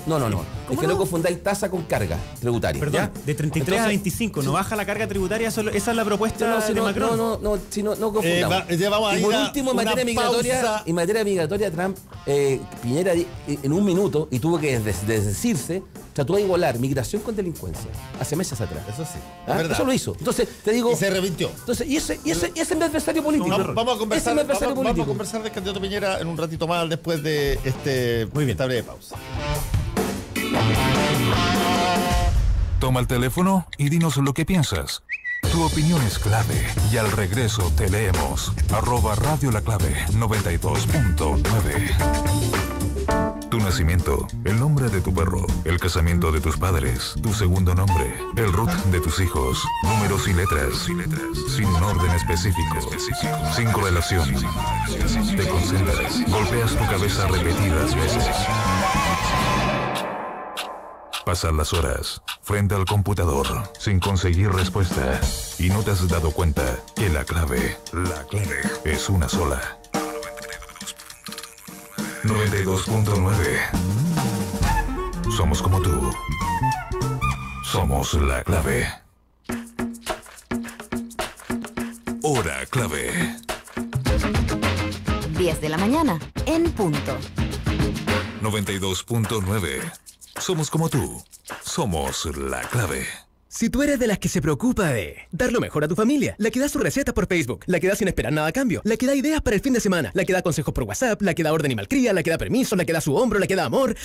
No. Es que no confundáis tasa con carga tributaria. Perdón, de 33 a 25, ¿no baja la carga tributaria? Esa es la propuesta de Macron. No confundamos. Y por último, en materia migratoria, Trump, Piñera en un minuto, y tuvo que desdecirse, trató de igualar migración con delincuencia. delincuencia. Hace meses atrás. Eso sí. ¿Ah? Es verdad. Eso lo hizo. Entonces, te digo. Y se revintió. Entonces, y ese es mi adversario político. Vamos a conversar, Ese es mi adversario vamos a político. conversar del candidato Piñera en un ratito más después de esta breve pausa. Toma el teléfono y dinos lo que piensas. Tu opinión es clave y al regreso te leemos. @Radio La Clave 92.9. Tu nacimiento, el nombre de tu perro, el casamiento de tus padres, tu segundo nombre, el root de tus hijos, números y letras, sin un orden específico, sin correlación. Te concentras, golpeas tu cabeza repetidas veces. Pasan las horas frente al computador sin conseguir respuesta y no te has dado cuenta que la clave es una sola. 92.9. Somos como tú. Somos la clave. Hora clave. 10 de la mañana, en punto. 92.9. Somos como tú. Somos la clave. Si tú eres de las que se preocupa de dar lo mejor a tu familia, la que da sus recetas por Facebook, la que da sin esperar nada a cambio, la que da ideas para el fin de semana, la que da consejos por WhatsApp, la que da orden y malcría, la que da permiso, la que da su hombro, la que da amor...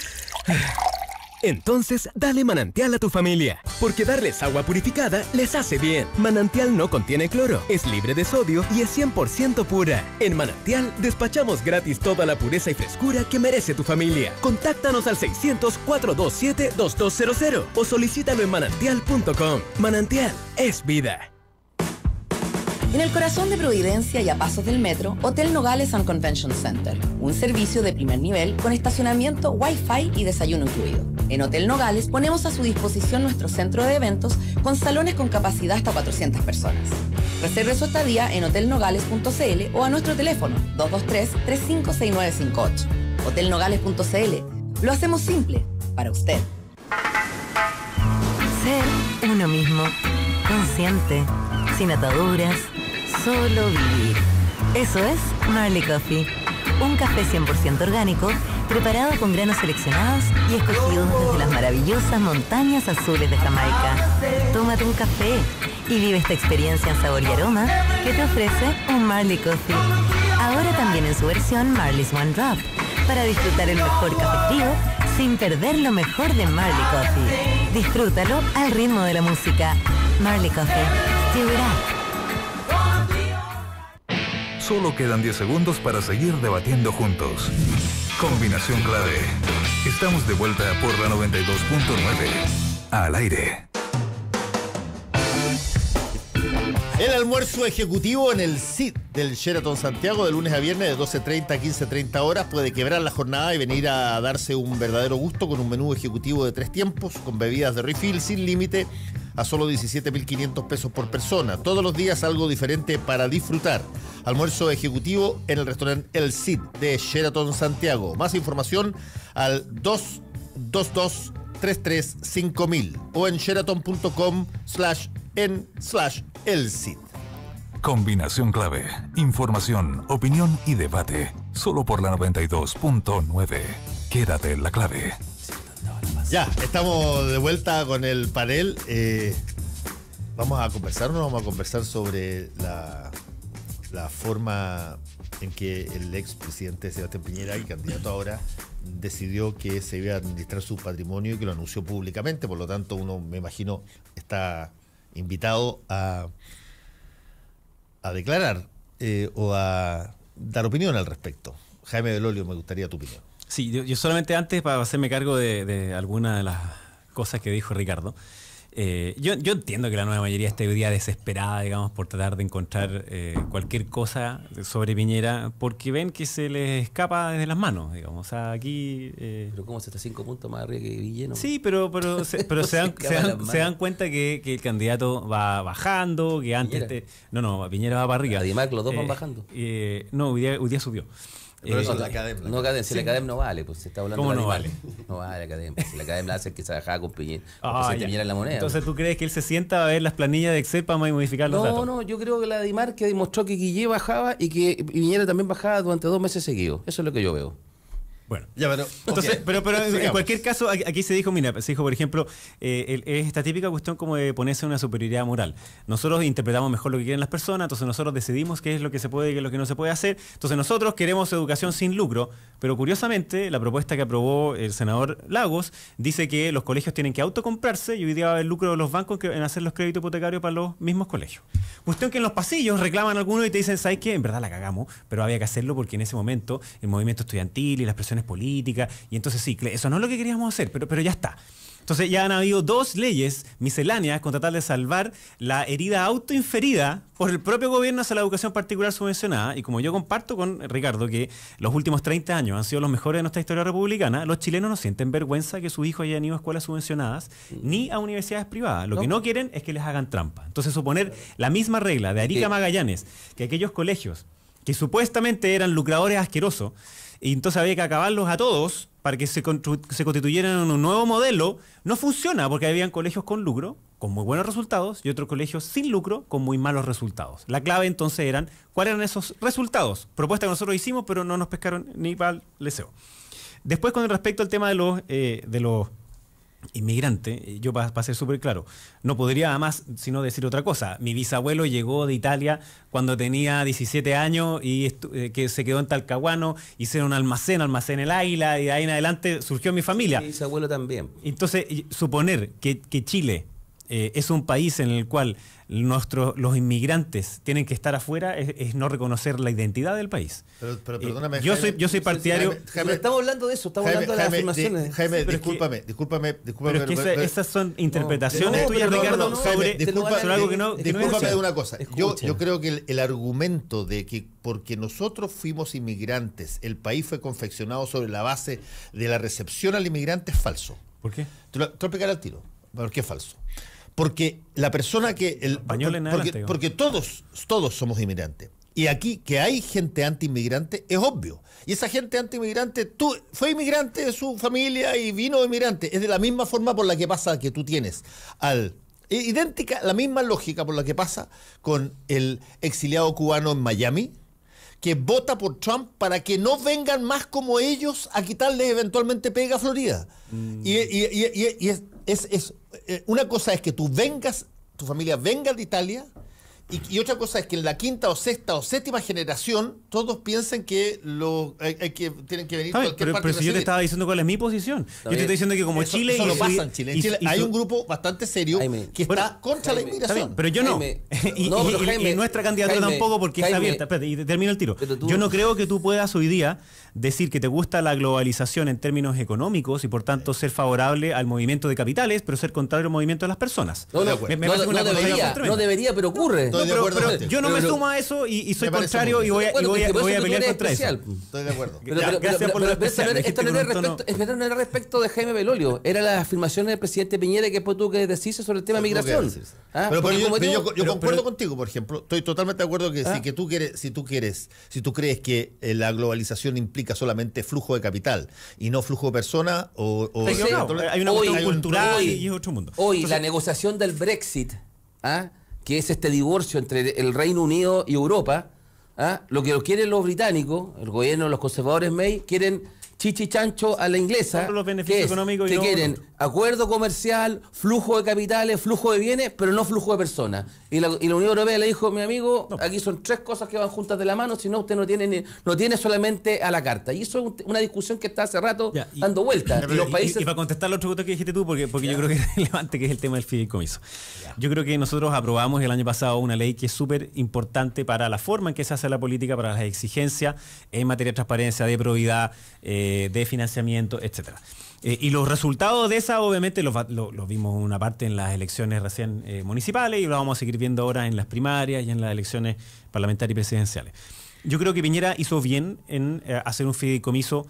Entonces, dale Manantial a tu familia, porque darles agua purificada les hace bien. Manantial no contiene cloro, es libre de sodio y es 100% pura. En Manantial despachamos gratis toda la pureza y frescura que merece tu familia. Contáctanos al 600-427-2200 o solicítalo en manantial.com. Manantial es vida. En el corazón de Providencia y a pasos del metro, Hotel Nogales and Convention Center. Un servicio de primer nivel con estacionamiento, Wi-Fi y desayuno incluido. En Hotel Nogales ponemos a su disposición nuestro centro de eventos con salones con capacidad hasta 400 personas. Reserve su estadía en hotelnogales.cl o a nuestro teléfono 223-356958. Hotelnogales.cl. Lo hacemos simple para usted. Ser uno mismo, consciente, sin ataduras, solo vivir. Eso es Marley Coffee. Un café 100% orgánico, preparado con granos seleccionados y escogidos desde las maravillosas montañas azules de Jamaica. Tómate un café y vive esta experiencia en sabor y aroma que te ofrece un Marley Coffee. Ahora también en su versión Marley's One Drop, para disfrutar el mejor café frío sin perder lo mejor de Marley Coffee. Disfrútalo al ritmo de la música. Marley Coffee. Do it up. Solo quedan 10 segundos para seguir debatiendo juntos. Combinación clave. Estamos de vuelta por la 92.9. Al aire. El almuerzo ejecutivo en el CID del Sheraton Santiago de lunes a viernes de 12:30 a 15:30 horas puede quebrar la jornada y venir a darse un verdadero gusto con un menú ejecutivo de 3 tiempos, con bebidas de refill sin límite a solo 17.500 pesos por persona. Todos los días algo diferente para disfrutar. Almuerzo ejecutivo en el restaurante El Cid de Sheraton Santiago. Más información al 222-335000 o en sheraton.com/en/El Cid. Combinación clave. Información, opinión y debate. Solo por la 92.9. Quédate en la clave. Ya, estamos de vuelta con el panel. ¿Vamos a conversar o no vamos a conversar sobre la forma en que el expresidente Sebastián Piñera y candidato ahora decidió que se iba a administrar su patrimonio y que lo anunció públicamente? Por lo tanto, uno, me imagino, está invitado a declarar o a dar opinión al respecto. Jaime Belolio, me gustaría tu opinión. Sí, yo solamente antes, para hacerme cargo de alguna de las cosas que dijo Ricardo, yo entiendo que la nueva mayoría esté hoy día desesperada, digamos, por tratar de encontrar cualquier cosa sobre Piñera, porque ven que se les escapa desde las manos, digamos. O sea, aquí... Pero ¿cómo se está 5 puntos más arriba que Villeno? Sí, pero se dan cuenta que el candidato va bajando, que antes... Piñera va para arriba. Además, los dos van bajando. No, hoy día subió. Pero eso es la academia. No, si la academia no vale, pues se está hablando. ¿Cómo de no vale? No vale la academia. Si la academia hace que se bajaba con Piñera, Piñera en la moneda. Entonces, ¿tú crees que él se sienta a ver las planillas de Excel para modificar los datos? No, yo creo que la Dimar que demostró que Guillé bajaba y que Piñera también bajaba durante 2 meses seguidos. Eso es lo que yo veo. Bueno, Ya, pero, entonces, ok. pero en Sigamos. cualquier caso, aquí se dijo, mira, se dijo, por ejemplo, es esta típica cuestión como de ponerse una superioridad moral. Nosotros interpretamos mejor lo que quieren las personas, entonces nosotros decidimos qué es lo que se puede y qué es lo que no se puede hacer. Entonces nosotros queremos educación sin lucro, pero curiosamente la propuesta que aprobó el senador Lagos dice que los colegios tienen que autocomprarse y hoy día va a haber lucro de los bancos en hacer los créditos hipotecarios para los mismos colegios. Cuestión que en los pasillos reclaman algunos y te dicen, ¿sabes qué? En verdad la cagamos, pero había que hacerlo porque en ese momento el movimiento estudiantil y las presiones políticas, y entonces sí, eso no es lo que queríamos hacer, pero ya está. Entonces ya han habido 2 leyes misceláneas con tratar de salvar la herida autoinferida por el propio gobierno hacia la educación particular subvencionada, y como yo comparto con Ricardo que los últimos 30 años han sido los mejores de nuestra historia republicana, los chilenos no sienten vergüenza que sus hijos hayan ido a escuelas subvencionadas ni a universidades privadas. Lo que no quieren es que les hagan trampa. Entonces suponer la misma regla de Arica Magallanes, que aquellos colegios que supuestamente eran lucradores asquerosos, y entonces había que acabarlos a todos para que se constituyeran en un nuevo modelo, no funciona porque habían colegios con lucro, con muy buenos resultados, y otros colegios sin lucro, con muy malos resultados. La clave entonces ¿cuáles eran esos resultados? Propuesta que nosotros hicimos, pero no nos pescaron ni para el leseo. Después, con respecto al tema de los inmigrante, yo para ser súper claro, no podría además sino decir otra cosa. Mi bisabuelo llegó de Italia cuando tenía 17 años y que se quedó en Talcahuano, hicieron un almacén El Águila, y de ahí en adelante surgió mi familia. Mi bisabuelo también. Entonces, suponer que Chile es un país en el cual los inmigrantes tienen que estar afuera es no reconocer la identidad del país. Pero perdóname, yo Jaime, soy partidario. Pero estamos hablando de eso, estamos hablando de las afirmaciones. Jaime, Pero es que- discúlpame. Pero es que esas son interpretaciones tuyas, Ricardo, sobre algo que no es Discúlpame así. de una cosa. Escucha. Yo creo que el argumento de que porque nosotros fuimos inmigrantes, el país fue confeccionado sobre la base de la recepción al inmigrante es falso. ¿Por qué? Te lo voy a explicar al tiro. ¿Por qué es falso? Porque la persona que... Españoles en adelante, digamos. porque todos somos inmigrantes. Y aquí que hay gente anti-inmigrante es obvio. Y esa gente anti-inmigrante fue inmigrante de su familia y vino inmigrante. Es de la misma forma por la que pasa que tú tienes idéntica, la misma lógica por la que pasa con el exiliado cubano en Miami, que vota por Trump para que no vengan más como ellos a quitarles eventualmente pega a Florida. Y una cosa es que tu familia venga de Italia, y otra cosa es que en la quinta o sexta o séptima generación todos piensan que tienen que venir Está bien, cualquier parte pero si yo te recibir. estaba diciendo cuál es mi posición. Yo te estoy diciendo que como Eso- Chile... eso no y- pasa en Chile. En Chile hay un grupo bastante serio Jaime. que está contra la Jaime, Está bien, inmigración. pero yo no. Jaime, y, no, pero y Jaime, nuestra candidatura Jaime, tampoco, porque está Jaime, abierta. Espérate, y termino el tiro. pero tú- Yo no creo que tú puedas hoy día decir que te gusta la globalización en términos económicos y por tanto ser favorable al movimiento de capitales, pero ser contrario al movimiento de las personas. No, no, Me no, parece no una debería, contradicción tremenda. no debería, pero ocurre. Estoy de acuerdo Pero contigo. yo no me Pero- sumo a eso y soy Me parece contrario muy y voy a Bueno, que por eso tú pelear eres contra eso. especial. Estoy de acuerdo. Gracias por lo especial. Esto Dijiste no con era un tono- respecto, no era respecto de Jaime Belolio, era las afirmaciones del presidente Piñera que después tuvo que decirse sobre el tema de migración. ¿Ah? Pero Porque como yo digo- concuerdo contigo, por ejemplo. Estoy totalmente de acuerdo que si tú crees que la globalización implica solamente flujo de capital y no flujo de personas Está equivocado. Hay una Hoy- cuestión cultural hoy- y es otro mundo. Hoy Entonces, la negociación del Brexit, que es este divorcio entre el Reino Unido y Europa, lo que quieren los británicos, el gobierno, los conservadores May, quieren chichi chancho a la inglesa, Solo los beneficios que es económicos y que no quieren otro. acuerdo comercial, flujo de capitales, flujo de bienes, pero no flujo de personas. Y la Unión Europea le dijo, mi amigo, aquí son 3 cosas que van juntas de la mano, si no usted no tiene solamente a la carta. Y eso es una discusión que está hace rato Ya, y- dando vueltas. Y los países... Y para contestar lo otro que dijiste tú, porque yo creo que es relevante, que es el tema del fideicomiso. Yo creo que nosotros aprobamos el año pasado una ley que es súper importante para la forma en que se hace la política, para las exigencias en materia de transparencia, de probidad, de financiamiento, etcétera. Y los resultados de esa, obviamente, los vimos una parte en las elecciones recién municipales y lo vamos a seguir viendo ahora en las primarias y en las elecciones parlamentarias y presidenciales. Yo creo que Piñera hizo bien en hacer un fideicomiso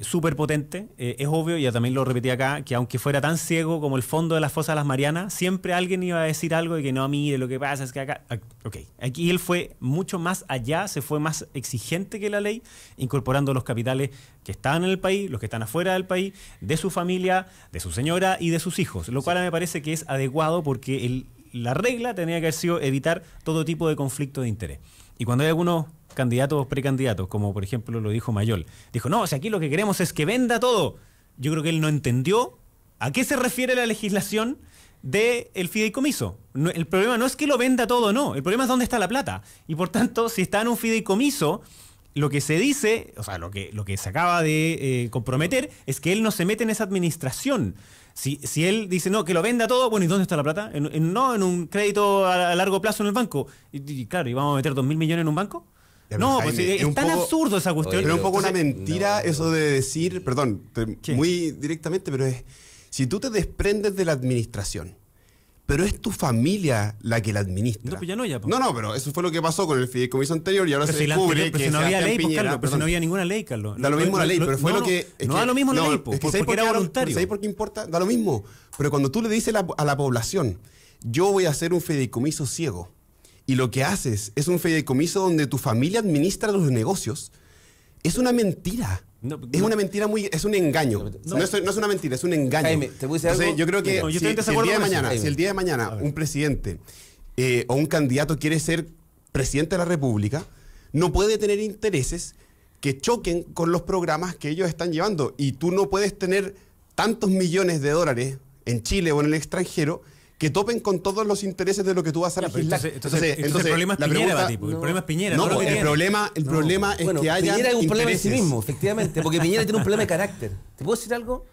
súper potente. Es obvio, ya también lo repetí acá, que aunque fuera tan ciego como el fondo de las fosas de las Marianas, siempre alguien iba a decir algo de que no, mire, lo que pasa es que acá... Ok, aquí él fue mucho más allá, se fue más exigente que la ley, incorporando los capitales que estaban en el país, los que están afuera del país, de su familia, de su señora y de sus hijos, lo cual me parece que es adecuado porque la regla tenía que haber sido evitar todo tipo de conflicto de interés. Y cuando hay algunos candidatos o precandidatos, como por ejemplo lo dijo Mayol, dijo, no, o sea, aquí lo que queremos es que venda todo. Yo creo que él no entendió a qué se refiere la legislación del fideicomiso. No, el problema no es que lo venda todo, no. El problema es dónde está la plata. Y por tanto, si está en un fideicomiso, lo que se dice, o sea, lo que se acaba de comprometer es que él no se mete en esa administración. Si él dice, no, que lo venda todo, bueno, ¿y dónde está la plata? No, en un crédito a largo plazo en el banco. Y claro, ¿y vamos a meter 2.000 millones en un banco? Ya, No, Jaime, pues es tan absurdo esa cuestión. Pero es un poco una Entonces, mentira eso de decir, perdón, ¿Qué? muy directamente, pero es, si tú te desprendes de la administración, pero es tu familia la que la administra. No, pues ya no, ya, pues. No, pero eso fue lo que pasó con el fideicomiso anterior y ahora Pero se si la descubre anterior, pero que si no había Sebastián ley, pues, Piñera, Carlos, pero si perdón, no había ninguna ley, Carlos. da lo mismo la ley, pero fue lo que... No da lo mismo la ley, es que ¿sabes por porque qué era da lo- voluntario. ¿Sabes por qué importa? Da lo mismo. Pero cuando tú le dices a la población, yo voy a hacer un fideicomiso ciego, y lo que haces es un fideicomiso donde tu familia administra los negocios, es una mentira. Es una mentira es un engaño. No es una mentira, es un engaño. Jaime, ¿te puedo decir Entonces, algo? yo creo que No, yo si, estoy en si el desacuerdo día de con eso, mañana, Jaime. si el día de mañana un presidente o un candidato quiere ser presidente de la República, no puede tener intereses que choquen con los programas que ellos están llevando. Y tú no puedes tener tantos millones de dólares en Chile o en el extranjero que topen con todos los intereses de lo que tú vas a Ya, pero legislar. entonces el problema es la Piñera, pregunta- Bati, el problema es Piñera. No, lo que el tiene. problema es Bueno, que haya Piñera es un problema en sí intereses. mismo, efectivamente, porque Piñera tiene un problema de carácter. ¿Te puedo decir algo?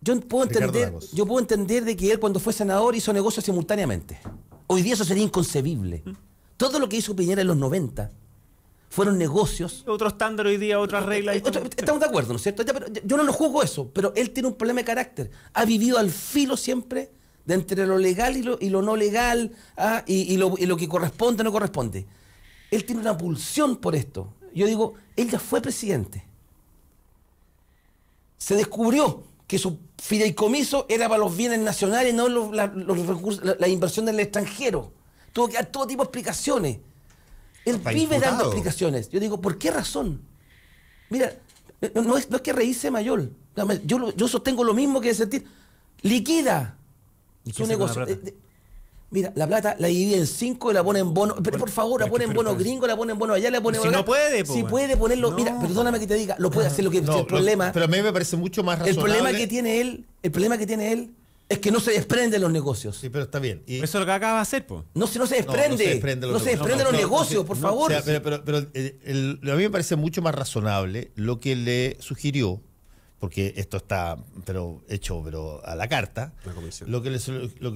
Ricardo Lagos. Yo puedo entender de que él cuando fue senador hizo negocios simultáneamente. Hoy día eso sería inconcebible. Todo lo que hizo Piñera en los 90 fueron negocios. Otro estándar hoy día, otras reglas. Estamos de acuerdo, ¿no es cierto? Ya, pero yo no lo juzgo eso, pero él tiene un problema de carácter. Ha vivido al filo siempre de entre lo legal y lo no legal, y lo que corresponde o no corresponde. Él tiene una pulsión por esto. Yo digo, él ya fue presidente. Se descubrió que su fideicomiso era para los bienes nacionales, no los recursos, la inversión del extranjero. Tuvo que dar todo tipo de explicaciones. Él Está vive imputado. dando explicaciones. Yo digo, ¿por qué razón? Mira, no es que reírse Mayol. Yo sostengo lo mismo que sentir. Liquida ¿Y qué su hace con la negocio. plata? Mira, la plata la divide en 5 y la pone en bono. Pero por favor, la pone en bono gringo, la pone en bono allá, la pone en Si bono no acá. puede, po, Si bueno. puede ponerlo. No. Mira, perdóname que te diga, lo puede hacer lo que No, el problema. pero a mí me parece mucho más El razonable. problema que tiene él es que no se desprende de los negocios. Sí, pero está bien. Y- Eso es lo que acaba de hacer, pues. No se desprende. No se desprende No se desprende de los negocios, por favor. O sea, pero a mí me parece mucho más razonable lo que le sugirió, porque esto está hecho a la carta, La comisión. lo que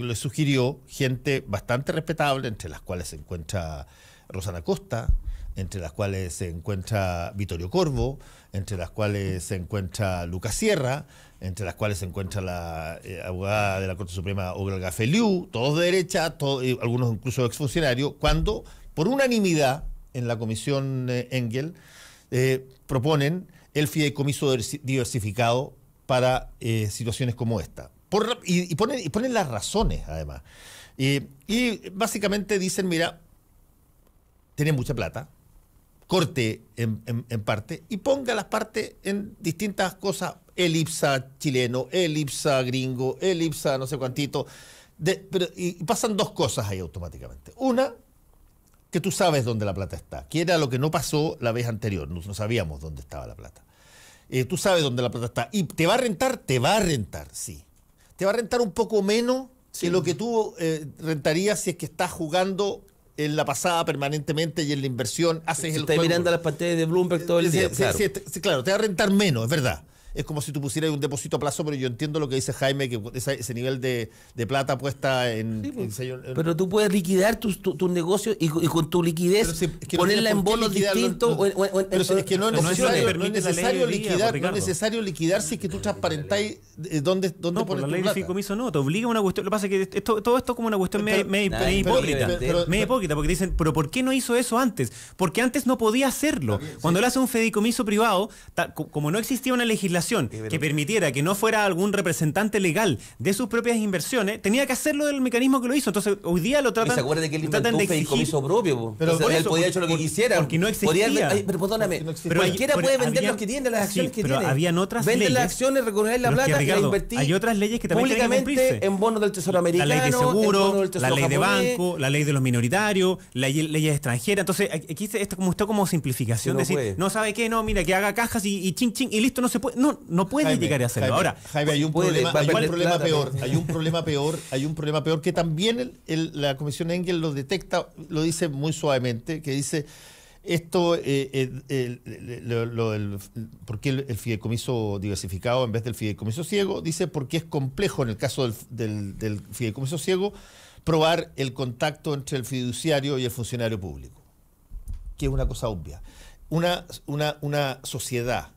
le sugirió gente bastante respetable, entre las cuales se encuentra Rosana Costa, entre las cuales se encuentra Vittorio Corvo, entre las cuales se encuentra Lucas Sierra, entre las cuales se encuentra la abogada de la Corte Suprema Olga Feliu, todos de derecha, algunos incluso exfuncionarios, cuando por unanimidad en la comisión Engel proponen el fideicomiso diversificado para situaciones como esta. Y ponen las razones, además. Y básicamente dicen, mira, tiene mucha plata, corte en parte y ponga las partes en distintas cosas, el IPSA chileno, el IPSA gringo, el IPSA no sé cuantito, y pasan dos cosas ahí automáticamente. Una, que tú sabes dónde la plata está, que era lo que no pasó la vez anterior, no sabíamos dónde estaba la plata. Tú sabes dónde la plata está. ¿Y te va a rentar? Te va a rentar, sí. Te va a rentar un poco menos que lo que tú rentarías si es que estás jugando en la pasada permanentemente y en la inversión. Haces el Estás juego. mirando las pantallas de Bloomberg todo el día. Sí, Claro. sí, claro, te va a rentar menos, es verdad. Es como si tú pusieras un depósito a plazo, pero yo entiendo lo que dice Jaime, que ese nivel de plata puesta en... Sí, pues. en- Pero tú puedes liquidar tus negocios y con tu liquidez Pero si- es que no ponerla tiene en por qué bonos liquidarlo, distintos. pero si es que no es no es lo que necesario, no es permite la ley necesario hoy día, liquidar, pues, no es Ricardo. necesario liquidar si es que tú transparentáis dónde No, por pones la tu ley de plata. fideicomiso no, te obliga a una cuestión. Lo que pasa es que todo esto es como una cuestión medio Pero- hipócrita. pero- Medio hipócrita, porque dicen, pero ¿por qué no hizo eso antes? Porque antes no podía hacerlo. Cuando él hace un fideicomiso privado, como no existía una legislación legislación que permitiera que no fuera algún representante legal de sus propias inversiones, tenía que hacerlo del mecanismo que lo hizo. Entonces, hoy día lo tratan. ¿Se acuerda de que él tratan inventó de un fideicomiso propio? Pero entonces, por él eso, podía haber hecho lo que quisiera. Porque no existía. Pero perdóname, Pero cualquiera puede vender los que tiene, las acciones que pero tiene. habían otras Vende leyes. las acciones, recoger la Pero es que, plata y la Ricardo, invertir. hay otras leyes que también tienen que públicamente cumplirse. en bonos del Tesoro Americano, La ley de en bonos seguro, del Tesoro la ley de japonés. banco, la ley de los minoritarios, leyes extranjeras. Entonces, aquí está como simplificación. Sí, no decir, puede. no sabe qué, no, mira, que haga cajas y ching ching y listo, no se puede. No puede Jaime, llegar a hacerlo. Jaime, Ahora, Jaime, hay un puede, problema, va a hay un perder problema plata, peor, pero- hay un problema peor que también la Comisión Engel lo detecta, lo dice muy suavemente, que dice esto, ¿por qué el fideicomiso diversificado en vez del fideicomiso ciego? Dice porque es complejo en el caso del fideicomiso ciego probar el contacto entre el fiduciario y el funcionario público, que es una cosa obvia. Una sociedad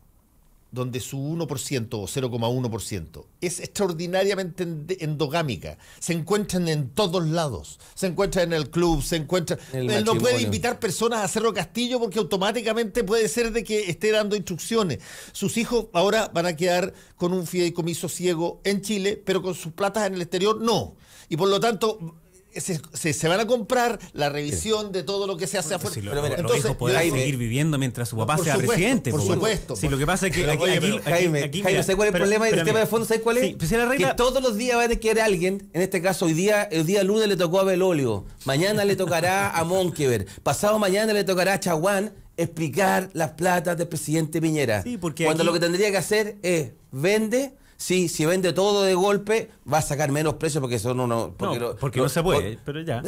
donde su 1% o 0,1% es extraordinariamente endogámica, se encuentran en todos lados, se encuentran en el club, se encuentran... El Él no puede matrimonio. invitar personas a Cerro Castillo porque automáticamente puede ser de que esté dando instrucciones. Sus hijos ahora van a quedar con un fideicomiso ciego en Chile, pero con sus platas en el exterior no. Y por lo tanto... Se van a comprar la revisión de todo lo que se hace afuera. si Pero mira, los hijos podrán Jaime, seguir viviendo mientras su papá por sea supuesto, presidente. por po, supuesto. Sí, lo que pasa es que Pero, oye, pero, Jaime, mira, ¿sabes cuál es el pero- problema del pero tema mira, de fondo? ¿Sabes cuál es? sí, pues si la regla- Que todos los días va a tener que haber alguien, en este caso hoy día lunes le tocó a Belolio, mañana le tocará a Monkever, pasado mañana le tocará a Chaguán explicar las platas del presidente Piñera. Sí, porque cuando aquí- lo que tendría que hacer es vende. Sí, si vende todo de golpe, va a sacar menos precio porque eso no... Porque no se puede, pero ya.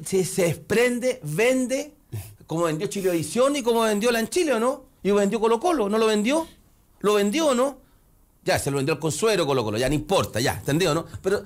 Si se desprende, vende, como vendió Chilevisión y como vendió Lanchile, ¿o no? Y vendió Colo Colo, ¿no lo vendió? ¿Lo vendió o no? Ya, se lo vendió el Consuelo Colo Colo, ya no importa, ya, ¿entendido, no? Pero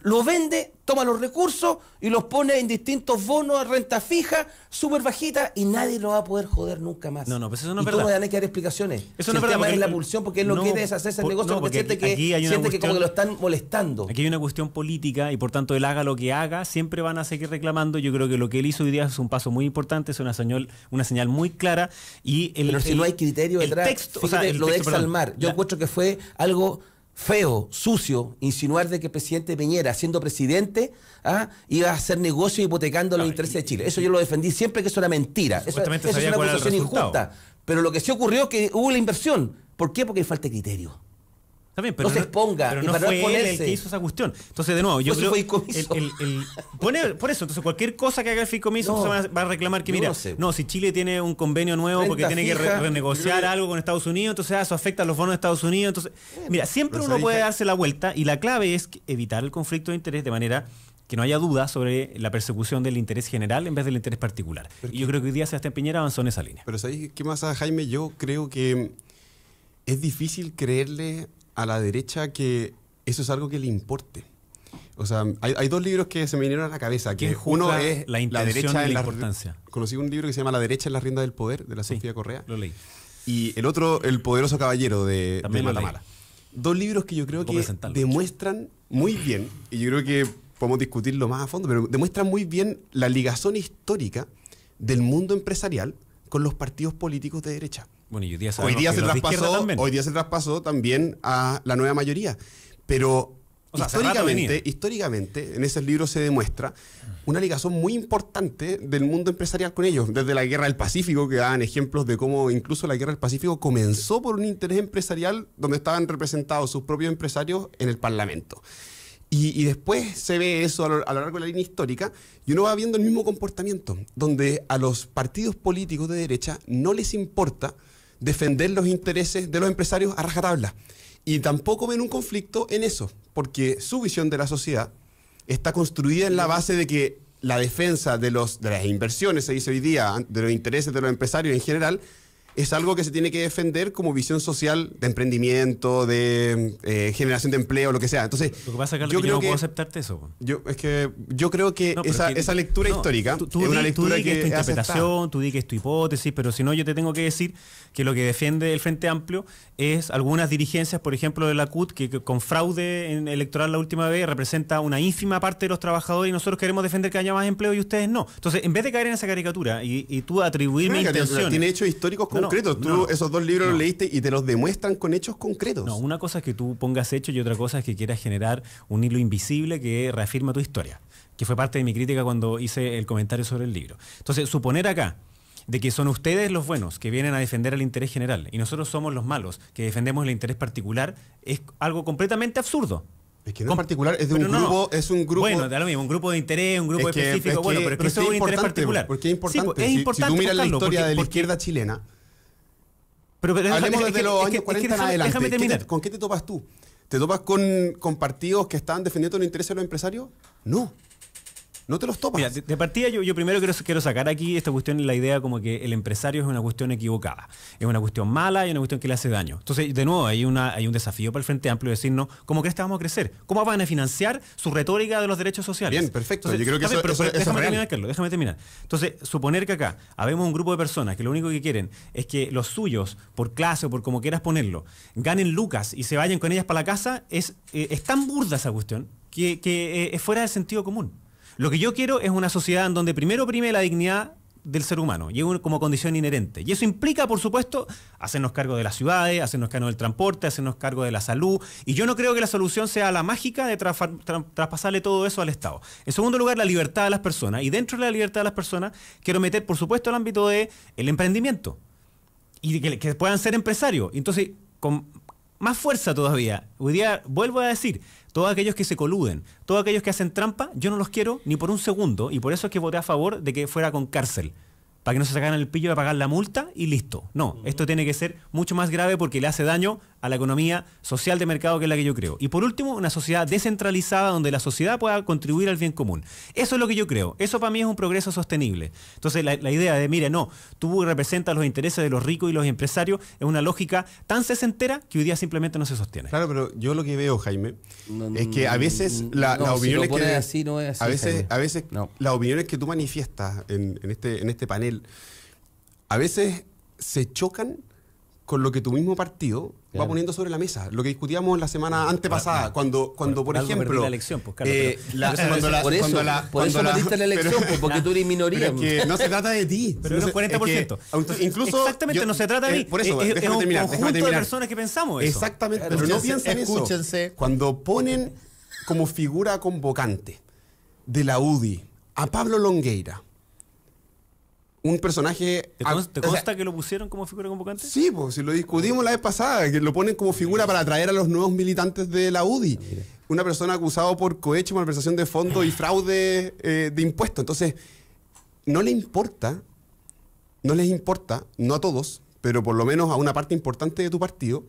lo vende, toma los recursos y los pone en distintos bonos a renta fija, súper bajita, y nadie lo va a poder joder nunca más. No, pues eso no es y tú verdad. no le van a que dar explicaciones. Eso Si no es el verdad, tema porque es la el- pulsión, porque él no, no, quiere deshacerse del negocio, no, porque porque siente aquí hay una que como cuestión- que lo están molestando. Aquí hay una cuestión política y por tanto él haga lo que haga, siempre van a seguir reclamando. Yo creo que lo que él hizo hoy día es un paso muy importante, es una señal muy clara. Y Pero si no hay criterio el detrás, texto, fíjate, el lo de texto, perdón, exalmar, yo la- encuentro que fue algo feo, sucio, insinuar de que el presidente Piñera, siendo presidente, iba a hacer negocio hipotecando los intereses de Chile. Eso yo lo defendí siempre, que eso era mentira. Eso Supuestamente es sabía una cuál era el acusación resultado. injusta. Pero lo que sí ocurrió es que hubo la inversión. ¿Por qué? Porque hay falta de criterio. Está bien, pero No se exponga, pero y no para no fue él el exponerse. que hizo esa cuestión. Entonces, de nuevo, yo Pues creo eso fue fideicomiso. por eso, entonces cualquier cosa que haga el fideicomiso No, va a reclamar que, yo mira, no sé. no, si Chile tiene un convenio nuevo porque Renta tiene que fija, renegociar algo con Estados Unidos, entonces eso afecta a los bonos de Estados Unidos. Entonces, mira, siempre pero uno sabéis puede que- darse la vuelta y la clave es evitar el conflicto de interés de manera que no haya duda sobre la persecución del interés general en vez del interés particular. Y yo creo que hoy día Sebastián Piñera avanzó en esa línea. Pero ¿sabéis qué pasa, Jaime? Yo creo que es difícil creerle a la derecha que eso es algo que le importe. O sea, hay dos libros que se me vinieron a la cabeza. ¿Quién Que juzga uno es la intención derecha y en la la importancia? Conocí un libro que se llama La derecha en la rienda del poder, de la Sí, Sofía Correa. lo leí. Y el otro, El poderoso caballero, de También lo Matamala. Dos libros que yo creo Puedo que presentarlo. demuestran muy bien, y yo creo que podemos discutirlo más a fondo, pero demuestran muy bien la ligazón histórica del mundo empresarial con los partidos políticos de derecha. Bueno, y hoy día Hoy sabemos día, que se los de izquierda traspasó, también. hoy día se traspasó también a la nueva mayoría. Pero O sea, hace rato venía. históricamente, en esos libros se demuestra una ligación muy importante del mundo empresarial con ellos. Desde la Guerra del Pacífico, que dan ejemplos de cómo incluso la Guerra del Pacífico comenzó por un interés empresarial donde estaban representados sus propios empresarios en el Parlamento. Y después se ve eso a lo largo de la línea histórica y uno va viendo el mismo comportamiento, donde a los partidos políticos de derecha no les importa defender los intereses de los empresarios a rajatabla. Y tampoco ven un conflicto en eso, porque su visión de la sociedad está construida en la base de que la defensa de las inversiones, se dice hoy día, de los intereses de los empresarios en general, es algo que se tiene que defender como visión social de emprendimiento, de generación de empleo, lo que sea. Entonces, Lo que pasa, Carlos, es que yo no puedo aceptarte eso. Po. yo creo que No, pero esa, es que- esa lectura no, histórica tú es una di lectura que es tu es aceptada. interpretación, tú di que es tu hipótesis, pero si no, yo te tengo que decir que lo que defiende el Frente Amplio es algunas dirigencias, por ejemplo, de la CUT, que con fraude electoral la última vez representa una ínfima parte de los trabajadores y nosotros queremos defender que haya más empleo y ustedes no. Entonces, en vez de caer en esa caricatura y tú atribuirme Una caricatura, intenciones... tiene hechos históricos No, concretos. Tú esos 2 libros los leíste y te los demuestran con hechos concretos. No, una cosa es que tú pongas hechos y otra cosa es que quieras generar un hilo invisible que reafirma tu historia, que fue parte de mi crítica cuando hice el comentario sobre el libro. Entonces, suponer acá de que son ustedes los buenos que vienen a defender el interés general y nosotros somos los malos que defendemos el interés particular es algo completamente absurdo. Es que no es particular, es de un grupo, es un grupo... Bueno, da lo mismo, un grupo de interés, un grupo específico, bueno, pero es que eso es un interés particular. Porque es importante. Sí, es importante si tú miras la buscarlo, historia de la izquierda chilena, pero hablemos desde los años 40 en adelante. Déjame terminar. ¿Con qué te topas tú? ¿Te topas con partidos que estaban defendiendo los intereses de los empresarios? No. No te los topas. Mira, de partida yo primero quiero sacar aquí esta cuestión, la idea como que el empresario es una cuestión equivocada. Es una cuestión mala y una cuestión que le hace daño. Entonces, de nuevo, hay un desafío para el Frente Amplio de decirnos, ¿cómo crees que vamos a crecer? ¿Cómo van a financiar su retórica de los derechos sociales? Bien, perfecto. Entonces, yo creo que eso es déjame real. terminar, Carlos, déjame terminar. Entonces, suponer que acá habemos un grupo de personas que lo único que quieren es que los suyos, por clase o por como quieras ponerlo, ganen lucas y se vayan con ellas para la casa, es tan burda esa cuestión que es fuera del sentido común. Lo que yo quiero es una sociedad en donde primero prime la dignidad del ser humano, y como condición inherente. Y eso implica, por supuesto, hacernos cargo de las ciudades, hacernos cargo del transporte, hacernos cargo de la salud. Y yo no creo que la solución sea la mágica de traspasarle todo eso al Estado. En segundo lugar, la libertad de las personas. Y dentro de la libertad de las personas, quiero meter, por supuesto, el ámbito del emprendimiento. Y que puedan ser empresarios. Y entonces, con más fuerza todavía, hoy día vuelvo a decir, todos aquellos que se coluden, todos aquellos que hacen trampa, yo no los quiero ni por un segundo, y por eso es que voté a favor de que fuera con cárcel, para que no se sacaran el pillo de pagar la multa y listo. No, esto tiene que ser mucho más grave porque le hace daño a la economía social de mercado, que es la que yo creo. Y por último, una sociedad descentralizada donde la sociedad pueda contribuir al bien común. Eso es lo que yo creo. Eso para mí es un progreso sostenible. Entonces, la idea de, mire, no, tú representas los intereses de los ricos y los empresarios, es una lógica tan sesentera que hoy día simplemente no se sostiene. Claro, pero yo lo que veo, Jaime, es que a veces las opiniones si que... así, no es así, a veces no. Las opiniones que tú manifiestas en este panel, a veces se chocan con lo que tu mismo partido va poniendo sobre la mesa. Lo que discutíamos la semana antepasada, cuando por ejemplo... la elección, pues, Carlos, por eso perdiste la elección, porque tú eres minoría. Pero es que no se trata de ti. Pero es un 40%. Incluso exactamente, no se trata de mí. Por eso, es déjame un terminar. conjunto de personas que pensamos eso. Exactamente, pero no piensen eso. Escúchense. Cuando ponen como figura convocante de la UDI a Pablo Longueira, un personaje... ¿Te consta que lo pusieron como figura convocante? Sí, pues si lo discutimos la vez pasada, que lo ponen como figura para atraer a los nuevos militantes de la UDI. Una persona acusada por cohecho, malversación de fondos y fraude de impuestos. Entonces, no les importa, no a todos, pero por lo menos a una parte importante de tu partido,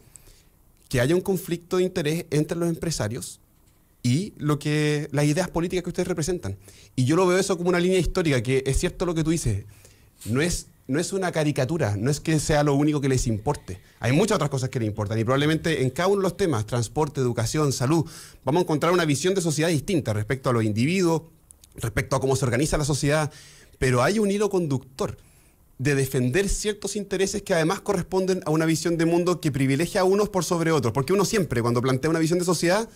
que haya un conflicto de interés entre los empresarios y las ideas políticas que ustedes representan. Y yo lo veo eso como una línea histórica, que es cierto lo que tú dices. No es una caricatura, no es que sea lo único que les importe. Hay muchas otras cosas que les importan y probablemente en cada uno de los temas, transporte, educación, salud, vamos a encontrar una visión de sociedad distinta respecto a los individuos, respecto a cómo se organiza la sociedad, pero hay un hilo conductor de defender ciertos intereses que además corresponden a una visión de mundo que privilegia a unos por sobre otros, porque uno siempre, cuando plantea una visión de sociedad,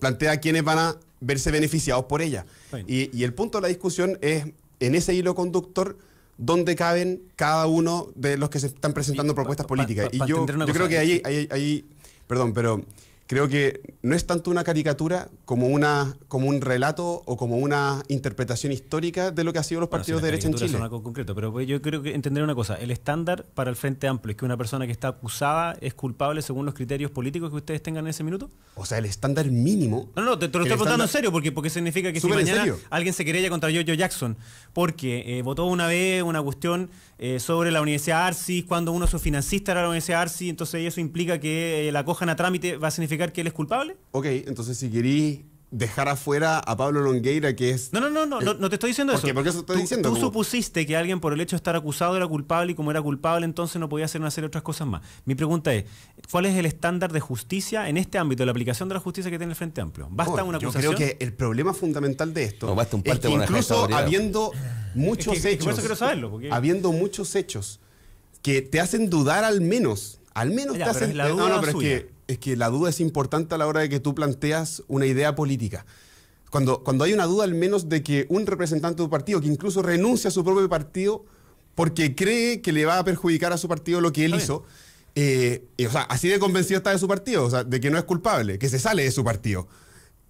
plantea a quienes van a verse beneficiados por ella. Y el punto de la discusión es, en ese hilo conductor, donde caben cada uno de los que se están presentando propuestas políticas. Y yo creo que ahí, perdón, pero creo que no es tanto una caricatura como un relato o como una interpretación histórica de lo que han sido los partidos de derecha en Chile. Son algo concreto, pero yo creo que entender una cosa, el estándar para el Frente Amplio es que una persona que está acusada es culpable según los criterios políticos que ustedes tengan en ese minuto. O sea, el estándar mínimo... No, te lo estoy preguntando en serio, porque significa que si mañana alguien se querella contra Giorgio Jackson porque votó una vez una cuestión sobre la Universidad Arcis, cuando uno es su financista era la Universidad Arcis, entonces eso implica que la cojan a trámite, ¿va a significar que él es culpable? Ok, entonces si querís dejar afuera a Pablo Longueira, que es... No te estoy diciendo eso. ¿Por qué eso estoy diciendo? Tú supusiste que alguien por el hecho de estar acusado era culpable y como era culpable entonces no podía hacer una serie de otras cosas más. Mi pregunta es, ¿cuál es el estándar de justicia en este ámbito, de la aplicación de la justicia que tiene el Frente Amplio? ¿Basta una acusación? Yo creo que el problema fundamental de esto basta un es que incluso habiendo muchos hechos... Por eso quiero saberlo. Habiendo muchos hechos que te hacen dudar al menos te hacen... Es que la duda es importante a la hora de que tú planteas una idea política. Cuando hay una duda al menos de que un representante de un partido, que incluso renuncia a su propio partido, porque cree que le va a perjudicar a su partido lo que él hizo. O sea, así de convencido está de su partido, o sea, de que no es culpable, que se sale de su partido.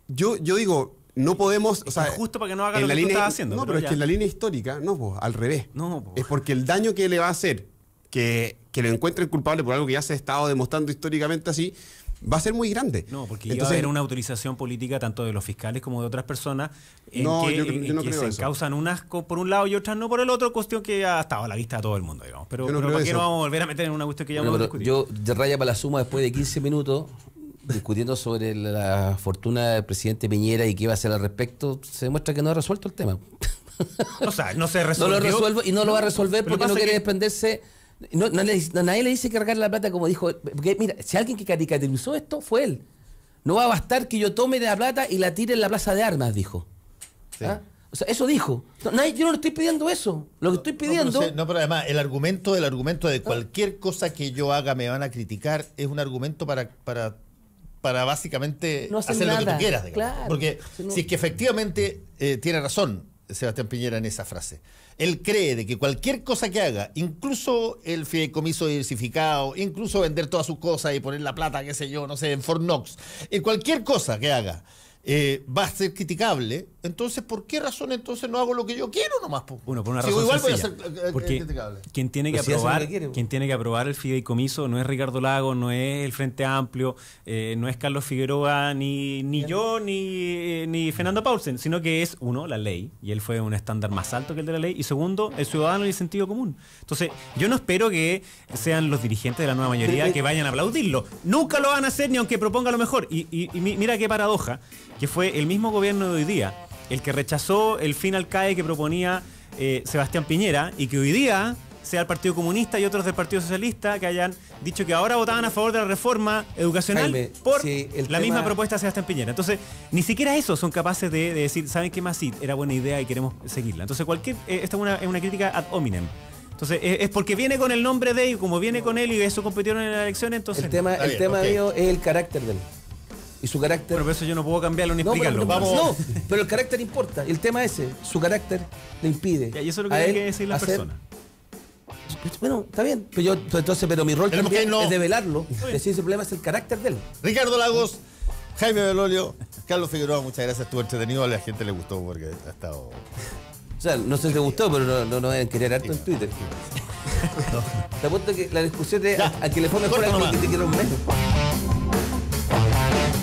Yo digo, no podemos... O sea, justo para que no haga en lo la que tú línea, estás haciendo. No, pero es que en la línea histórica, no, pues, al revés. No, pues. Es porque el daño que le va a hacer, que lo encuentren culpable por algo que ya se ha estado demostrando históricamente así, va a ser muy grande. No, porque iba a haber una autorización política tanto de los fiscales como de otras personas en que se encausan unas por un lado y otras no por el otro, cuestión que ha estado a la vista de todo el mundo, digamos. Pero ¿para qué no vamos a volver a meter en una cuestión que ya hemos discutido? Yo de raya para la suma después de 15 minutos discutiendo sobre la fortuna del presidente Piñera y qué iba a hacer al respecto, se demuestra que no ha resuelto el tema. O sea, no se resolvió. No lo resuelve y no lo va a resolver porque no quiere desprenderse. Nadie le dice cargar la plata como dijo. Porque mira, si alguien que caricaturizó esto fue él. No va a bastar que yo tome de la plata y la tire en la plaza de armas, dijo. Sí. ¿Ah? O sea, eso dijo. Yo no le estoy pidiendo eso. Lo que estoy pidiendo... pero además, el argumento de cualquier cosa que yo haga me van a criticar es un argumento para básicamente no hacer nada. Lo que tú quieras, digamos. Claro. Porque si es que efectivamente tiene razón Sebastián Piñera en esa frase. Él cree de que cualquier cosa que haga, incluso el fideicomiso diversificado, incluso vender todas sus cosas y poner la plata, qué sé yo, no sé, en Fort Knox, en cualquier cosa que haga, va a ser criticable. Entonces, ¿por qué razón entonces no hago lo que yo quiero nomás? Bueno, por una razón igual sencilla. voy a ser porque criticable. Quien tiene que aprobar el fideicomiso no es Ricardo Lagos, no es el Frente Amplio, no es Carlos Figueroa, ni yo, ni Fernando Paulsen, sino que es, uno, la ley, y él fue un estándar más alto que el de la ley, y segundo, el ciudadano y el sentido común. Entonces, yo no espero que sean los dirigentes de la nueva mayoría que vayan a aplaudirlo. Nunca lo van a hacer ni aunque proponga lo mejor. Y mira qué paradoja, que fue el mismo gobierno de hoy día el que rechazó el fin al CAE que proponía Sebastián Piñera, y que hoy día sea el Partido Comunista y otros del Partido Socialista que hayan dicho que ahora votaban a favor de la reforma educacional, Jaime, por la misma propuesta de Sebastián Piñera. Entonces, ni siquiera eso son capaces de decir, ¿saben qué más? Sí, era buena idea y queremos seguirla. Entonces, esta es una crítica ad hominem. Entonces, es porque viene con el nombre de él, y como viene con él y eso compitieron en la elección, entonces... El tema de ellos es el carácter de él. Y su carácter... Pero eso yo no puedo cambiarlo ni explicarlo. Pero el carácter importa. El tema es ese. Su carácter le impide. Y eso es lo que hay que decir las personas. Bueno, está bien. Pero mi rol también es develarlo. Decir, ese problema es el carácter de él. Ricardo Lagos, Jaime Belolio, Carlos Figueroa, muchas gracias. Estuvo entretenido. A la gente le gustó porque ha estado... O sea, no sé si te gustó, pero no deben querer harto en Twitter. Te apuesto que la discusión de a que le fue mejor a que te quiera un mes.